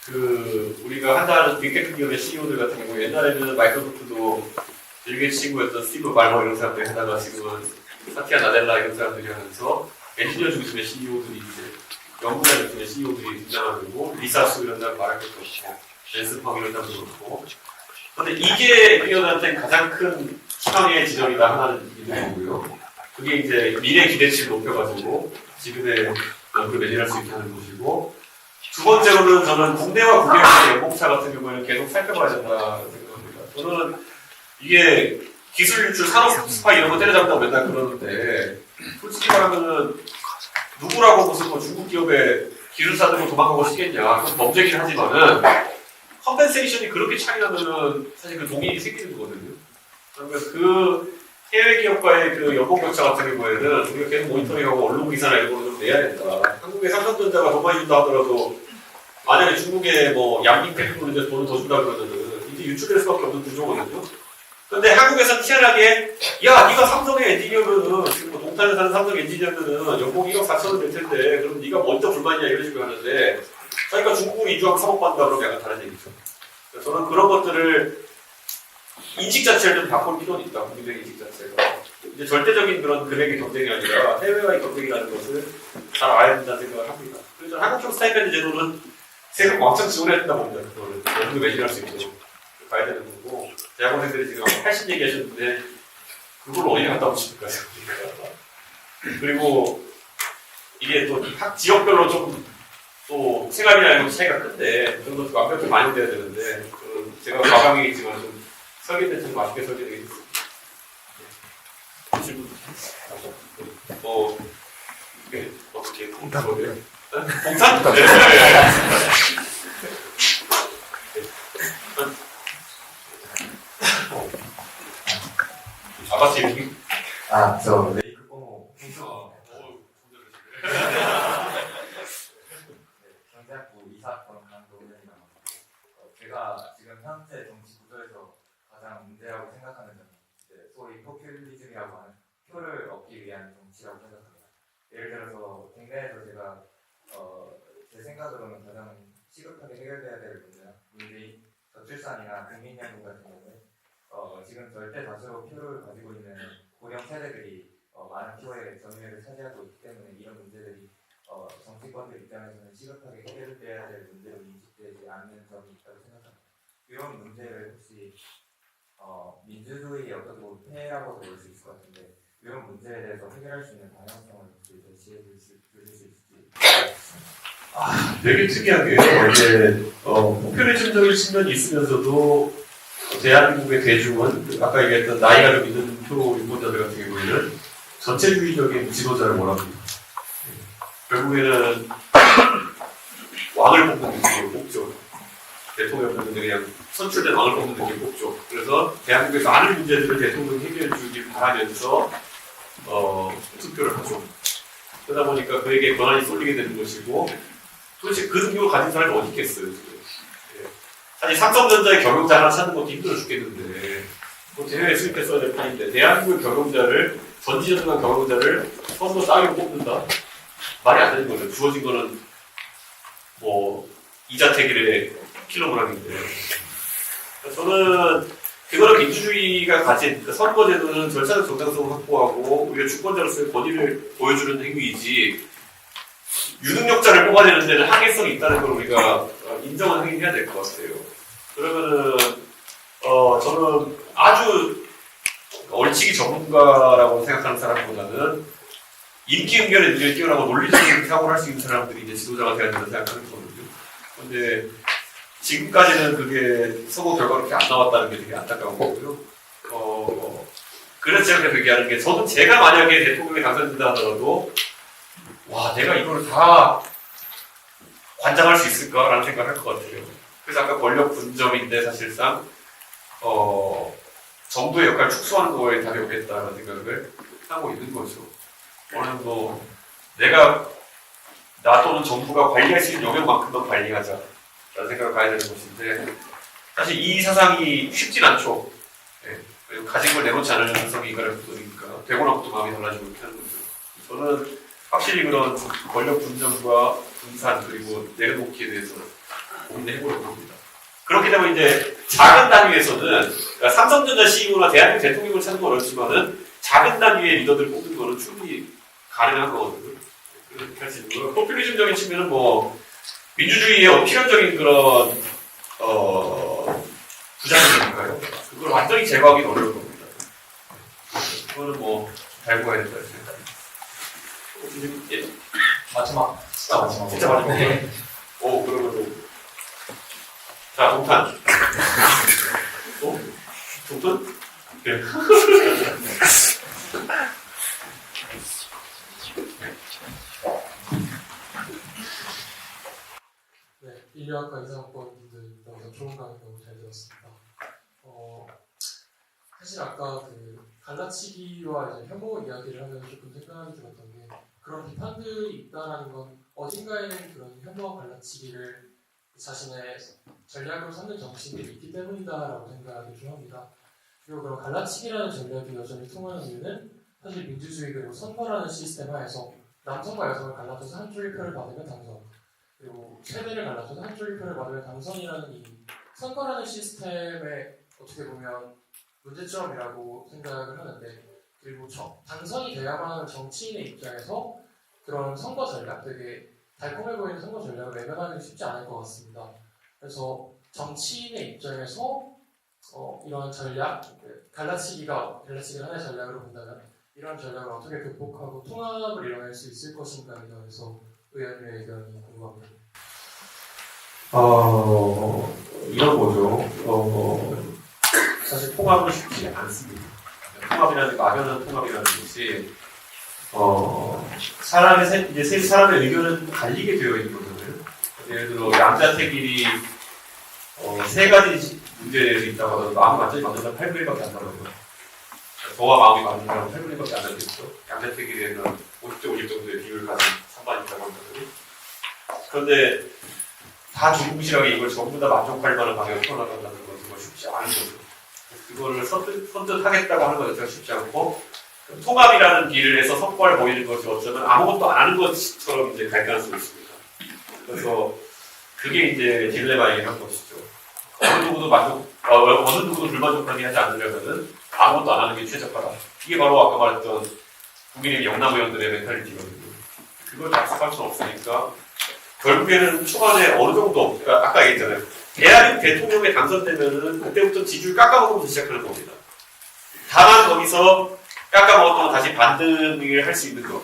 그 우리가 한다는 빅테크 기업의 CEO들 같은 경우 옛날에는 마이크로소프트도 빌 친구였던 스티브 발머 이런 사람들이 하다가 지금은 사티아 나델라 이런 사람들이 하면서 엔지니어 중심의 CEO들이 이제 연구자 중심의 CEO들이 등장하고 리사 수 이런 사람 말할 것도 없고 댄스 펑 이런 사람도 그렇고 근데 이게 우리한테 가장 큰 희망의 지점이다 하나는 있는 거고요. 그게 이제 미래 기대치를 높여가지고 지금의 연구를 매진할 수 있게 하는 것이고 두 번째로는 저는 국내와 국외의 연봉차 같은 경우에는 계속 살펴봐야 된다고 생각합니다. 저는 이게 기술 유출, 산업 스파 이런 거 때려잡는다고 맨날 그러는데 솔직히 말하면은 누구라고 무슨 뭐 중국 기업의 기술사 들고 도망가고 싶겠냐 그건 범죄긴 하지만은 컴펜세이션이 그렇게 차이 나면은 사실 그 동의이 생기는 거거든요. 그러면 그 해외 기업과의 그 연봉 격차 같은 경우에는 우리가 계속 모니터링하고 언론 기사나 이런 거를 좀 내야 된다. 한국의 삼성전자가 더 많이 준다 하더라도 만약에 중국에 뭐 양민 테크놀로지에 돈을 더 준다 그러면은 이제 유출될 수밖에 없는 구조거든요. 근데 한국에서는 희한하게 야 네가 삼성의 엔지니어면은 지금 뭐 동탄에 사는 삼성 엔지니어면은 연봉 1억 4천원 될 텐데 그럼 네가 먼저 불만이냐 이런 식으로 하는데 자기가 중국으로 이주하고 3억 받는다 그러면 약간 다른 얘기죠. 저는 그런 것들을 인식 자체를 좀 바꿀 필요는 있다. 국민들의 인식 자체가. 이제 절대적인 그런 금액의 경쟁이 아니라 해외와의 경쟁이라는 것을 잘 알아야 된다는 생각을 합니다. 그래서 한국형 스타이펜드 제도는 세금 왕창 지원해야 된다 봅니다. 그거를 연구 매진할 수 있도록 가야 되는 거고 대학원생들이 지금 80 얘기하셨는데 그걸 어디 갖다 붙입니까? 그리고 이게 또 각 지역별로 좀 또 생활이나 이런 차이가 큰데 그런 것도 완벽히 많이 돼야 되는데 제가 과감이겠지만 좀 설계된 좀 맛있게 설계되겠습니다. 질문. 이게 어떻게 봉탄? 봉탄? 네. 아바치 이름이? 저 레이크 뽕호 경제학부 이사학번 강도훈이라고 제가 지금 현재 정치 구조에서 가장 문제라고 생각하는 점은 소위 포퓰리즘이라고 하는 표를 얻기 위한 정치라고 생각합니다. 예를 들어서 국내에서 제가 제 생각으로는 가장 시급하게 해결돼야 될 문제인 저출산이나 국민연금 같은 경우에 지금 절대 다수 표를 가지고 있는 고령 세대들이 많은 표의 점유율을 차지하고 있기 때문에 이런 문제들이 정치권들 입장에서는 시급하게 해결돼야 될 문제로 인식되지 않는 점이 있다고 생각합니다. 이런 문제를 혹시 민주주의의 어떤 폐해라고도 볼 수 있을 것 같은데 이런 문제에 대해서 해결할 수 있는 방향성을 혹시 제시해 주실 수 있을지. 되게 특이하게요. 이제 포퓰리즘적인 측면이 있으면서도 대한민국의 대중은 아까 얘기했던 나이가 좀 있는 표 유권자들 같은 경우에는 전체주의적인 지도자를 원합니다. 결국에는 왕을 뽑는 느낌을 뽑죠. 대통령은 그냥 선출된 왕을 뽑는 느낌을 뽑죠. 그래서 대한민국에서 많은 문제들을 대통령이 해결해 주길 바라면서 투표를 하죠. 그러다 보니까 그에게 권한이 쏠리게 되는 것이고 도대체 그 능력을 가진 사람이 어디 있겠어요 지금. 사실 삼성전자의 경영자 하나 찾는 것도 힘들어 죽겠는데 대회에 수입했어야 될 판인데 대한민국 경영자를 전지전능한 경영자를 선거 따위로 뽑는다? 말이 안 되는 거죠. 주어진 거는 뭐 이자택일의 킬로그램인데 저는 그거는 민주주의가 가진 그러니까 선거제도는 절차적 정당성을 확보하고 우리가 주권자로서의 권위를 보여주는 행위이지 유능력자를 뽑아내는 데는 항의성이 있다는 걸 우리가 인정은 하긴 해야 될 것 같아요. 그러면은 저는 아주 얼치기 전문가라고 생각하는 사람보다는 인기 응결에 눈에 뛰어나고 논리적인 사고를 할 수 있는 사람들이 이제 지도자가 되어야 된다고 생각하는 거거든요. 근데 지금까지는 그게 선거 결과가 그렇게 안 나왔다는 게 되게 안타까운 거고요. 그래서 제가 얘기하는 게 저는 제가 만약에 대통령에 당선된다 하더라도 와 내가 이거를 다 관장할 수 있을까라는 생각을 할 것 같아요. 그래서 아까 권력 분점인데 사실상 정부의 역할을 축소하는 거에 답이 없겠다는 생각을 하고 있는 거죠. 어느 정도 내가 나 또는 정부가 관리할 수 있는 영역만큼만 관리하자 라는 생각을 가야 되는 것인데 사실 이 사상이 쉽진 않죠. 네. 그리고 가진 걸 내놓지 않은 사상이 인간의 구조니까 되고 나부터 마음이 달라지고 이렇게 하는 거죠. 저는 확실히 그런 권력 분점과 분산 그리고 내려놓기에 대해서 고민을 해보려고 합니다. 그렇게 되면 이제 작은 단위에서는 그러니까 삼성전자 CEO나 대한민국 대통령을 찾는 건 어렵지만은 작은 단위의 리더들을 뽑는 거는 충분히 가능한 거거든요. 그렇게 할 수 있는 거예요. 포퓰리즘적인 측면은 뭐 민주주의의 필연적인 그런 부작용이니까요. 그걸 완전히 제거하기는 어려울 겁니다. 그거는 뭐 달고 가야 된다 생각합니다. 예. 마지막 진짜 마지막 진짜 마지막. 네. 오 그러면 자 동탄. 동탄? 네. 네, 인류학과 이상학번 분들입니다. 우선 좋은 강의 너무 잘 들었습니다. 사실 아까 그 갈라치기와 이제 혐오 이야기를 하면서 조금 생각이 들었던 게 그런 비판들이 있다라는 건 어딘가에는 그런 혐오와 갈라치기를 자신의 전략으로 삼는 정치인들이 있기 때문이다라고 생각을 좀 합니다. 그리고 그런 갈라치기라는 전략이 여전히 통하는 이유는 사실 민주주의 그리고 선거라는 시스템 하에서 남성과 여성을 갈라져서 한쪽의 표를 받으면 당선 그리고 세대를 갈라져서 한쪽의 표를 받으면 당선이라는 이 선거라는 시스템의 어떻게 보면 문제점이라고 생각을 하는데 그리고 당선이 돼야만 하는 정치인의 입장에서 그런 선거 전략 되게 달콤해 보이는 선거 전략을 외면하기 쉽지 않을 것 같습니다. 그래서 정치인의 입장에서 이런 전략, 갈라치기를 하나의 전략으로 본다면 이런 전략을 어떻게 극복하고 통합을 이뤄낼 수 있을 것인가에 대해서 의원님의 의견이 궁금합니다. 이런 거죠. 사실 통합은 쉽지 않습니다. 통합이라는 막연한 통합이라는 것이 사람의 의견은 갈리게 되어 있는 거잖아요. 예를 들어 양자택일이 세 가지 문제에 대해서 있다고 하더라도 마음이 완전히 맞는 사람 8분의 1밖에 안 나거든요. 저와 마음이 맞는 사람은 8분의 1밖에 안 나겠죠. 양자택일에는 50대 50 정도의 비율을 가진 선반이 있다고 합니다. 그런데 다 두루뭉실하게 이걸 전부 다 만족할 만한 방향으로 풀어나간다는 건 정말 쉽지 않은 거죠. 그거를 선뜻하겠다고 하는 것 자체가 쉽지 않고 통합이라는 길을 해서 성과를 보이는 것이 어쩌면 아무것도 안 하는 것처럼 이제 갈 가능성이 있습니다. 그래서 그게 이제 딜레마인 한 것이죠. 어느 누구도 불만족하게 하지 않으려면은 아무것도 안 하는 게 최적화다. 이게 바로 아까 말했던 국민의 영남 의원들의 멘탈리티거든요. 그걸 답습할 수 없으니까 결국에는 초반에 어느 정도, 그러니까 아까 얘기했잖아요. 대한민국 대통령에 당선되면은 그때부터 지지율 깎아먹으면서 시작하는 겁니다. 다만 거기서 깎아먹었다고 다시 반등을 할 수 있는 거,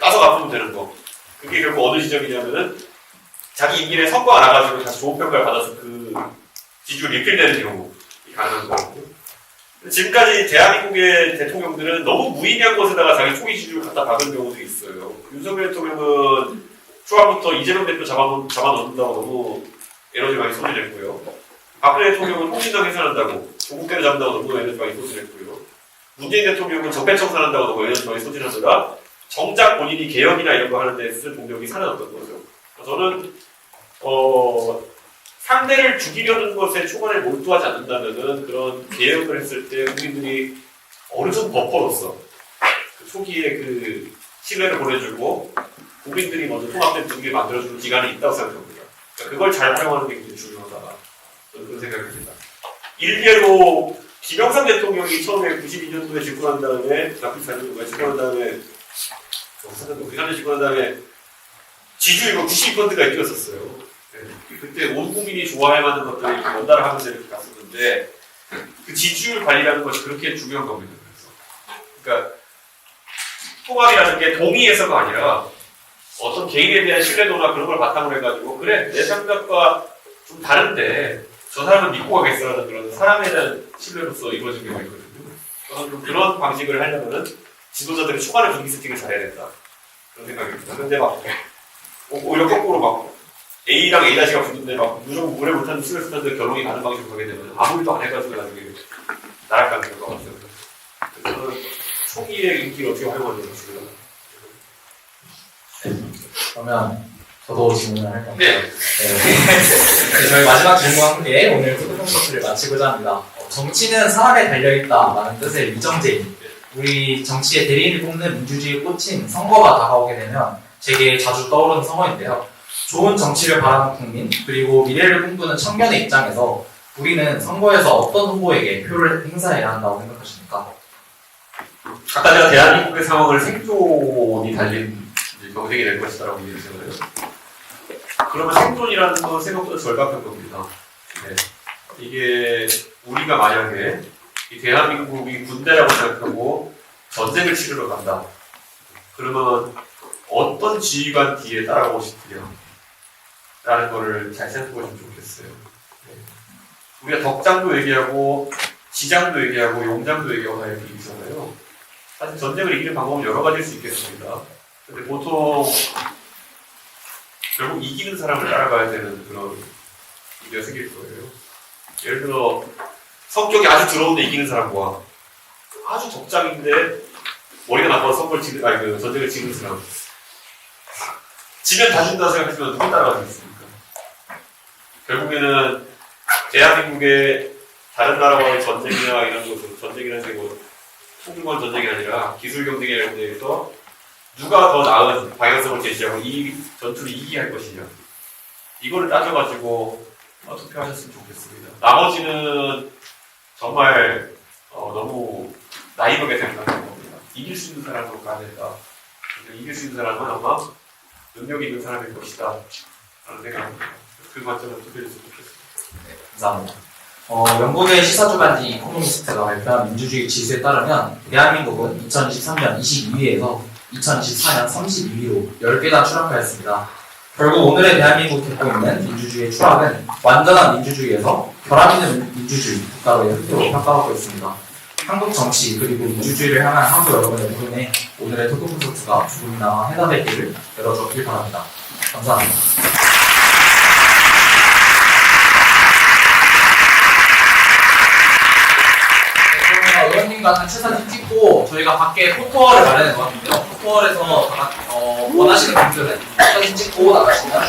따서 갚으면 되는 거. 그게 결국 어느 지점이냐면은 자기 임기 내 성과가 나가지고 다시 좋은 평가를 받아서 그 지지율 리필되는 경우가 가능한 거고. 지금까지 대한민국의 대통령들은 너무 무의미한 것에다가 자기 초기 지지율을 갖다 박은 경우도 있어요. 윤석열 대통령은 초반부터 이재명 대표 잡아놓는다고 너무 에너지 많이 소진했고요. 박근혜 대통령은 통신당 해산한다고 조국대를 잡는다고 너무 에너지 많이 소진했고요. 문재인 대통령은 적폐청산한다고 너무 에너지 많이 소진하다가 정작 본인이 개혁이나 이런 거 하는 데 쓸 동력이 사라졌던 거죠. 저는 상대를 죽이려는 것에 초반에 몰두하지 않는다면은 그런 개혁을 했을 때 국민들이 어느 정도 버퍼로서 그 초기에 그 신뢰를 보내주고 국민들이 먼저 통합된 분위기를 만들어주는 기간이 있다고 생각합니다. 그러니까 그걸 잘 활용하는 게 굉장히 중요하다. 저는 그런 생각이 듭니다. 일례로 김영삼 대통령이 처음에 92년도에 집권한 다음에 나쁜 4년도에 집권한 다음에 우리 3년 집권한 다음에 지지율이 90%가 뛰었었어요. 네. 그때 온 국민이 좋아할 만한 것들이 이렇게 연달아 하면서 이렇게 갔었는데 그 지지율 관리라는 것이 그렇게 중요한 겁니다. 그러니까 통합이라는 게 동의해서가 아니라 어떤 개인에 대한 신뢰도나 그런 걸 바탕으로 해가지고 그래 내 생각과 좀 다른데 저 사람은 믿고 가겠어라는 그런 사람에 대한 신뢰로서 이루어진 경우가 있거든요. 저는 좀 그런 방식을 하려면은 지도자들이 초반에 분위기 세팅을 잘해야 된다. 그런 생각입니다. 근데 막 오히려 거꾸로 막 A랑 A-가 붙는데 막 무조건 오래 못하는 스트레스한테 결론이 가는 방식으로 가게 되면 아무 일도 안 해가지고 나중에 나락가는 것 같아요. 그래서 저는 초기에 인기를 어떻게 활용하는지 모르겠습니다. 그러면 저도 질문을 할 건데 네. 저희 마지막 질문과 함께 오늘 토크 콘서트를 마치고자 합니다. 정치는 사람에 달려있다라는 뜻의 이정재인 우리 정치의 대리인을 뽑는 민주주의의 꽃인 선거가 다가오게 되면 제게 자주 떠오르는 선거인데요. 좋은 정치를 바라는 국민 그리고 미래를 꿈꾸는 청년의 입장에서 우리는 선거에서 어떤 후보에게 표를 행사해야 한다고 생각하십니까? 아까 제가 대한민국의 상황을 생존이 달린 경쟁이 될 것이다라고 얘기했잖아요. 그러면 생존이라는 건 생각보다 절박한 겁니다. 네. 이게 우리가 만약에 이 대한민국이 군대라고 생각하고 전쟁을 치르러 간다. 그러면 어떤 지휘관 뒤에 따라가고 싶으냐 라는 거를 잘 생각해보시면 좋겠어요. 네. 우리가 덕장도 얘기하고 지장도 얘기하고 용장도 얘기하고 다 이렇게 있잖아요. 사실 전쟁을 이기는 방법은 여러 가지일 수 있겠습니다. 근데 보통 결국 이기는 사람을 따라가야 되는 그런 문제가 생길 거예요. 예를 들어 성격이 아주 더러운데 이기는 사람과 아주 적장인데 머리가 나빠서 전쟁을 지는 사람. 지면 다 준다고 생각하시면 누구 따라가시겠습니까? 결국에는 대한민국의 다른 나라와의 전쟁이나 이런 것으로 전쟁이라는 게 뭐 통일권 전쟁이 아니라 기술 경쟁이라는 데에서 누가 더 나은 방향성을 제시하고 이 전투를 이기게 할 것이냐 이거를 따져가지고 투표하셨으면 좋겠습니다. 나머지는 정말 너무 나이브하게 생각하는 겁니다. 이길 수 있는 사람으로 가야 된다. 이길 수 있는 사람은 아마 능력이 있는 사람일 것이다 라는 생각입니다. 그 관점으로 투표해주셨으면 좋겠습니다. 네, 감사합니다. 영국의 시사주간지 이코노미스트가 발표한 민주주의 지수에 따르면 대한민국은 2023년 22위에서 2024년 32위로 10계단 추락하였습니다. 결국 오늘의 대한민국이 겪고 있는 민주주의의 추락은 완전한 민주주의에서 결함 있는 민주주의 국가로의 흑표로 평가받고 있습니다. 한국 정치 그리고 민주주의를 향한 한국 여러분의 물음에 오늘의 토크 콘서트가 조금이나마 해답의 길을 열어주길 바랍니다. 감사합니다. 의원님과 단체 사진 찍고 저희가 밖에 포토월을 마련해 놓았는데요. 포토월에서 원하시는 분들은 사진 찍고 나가시면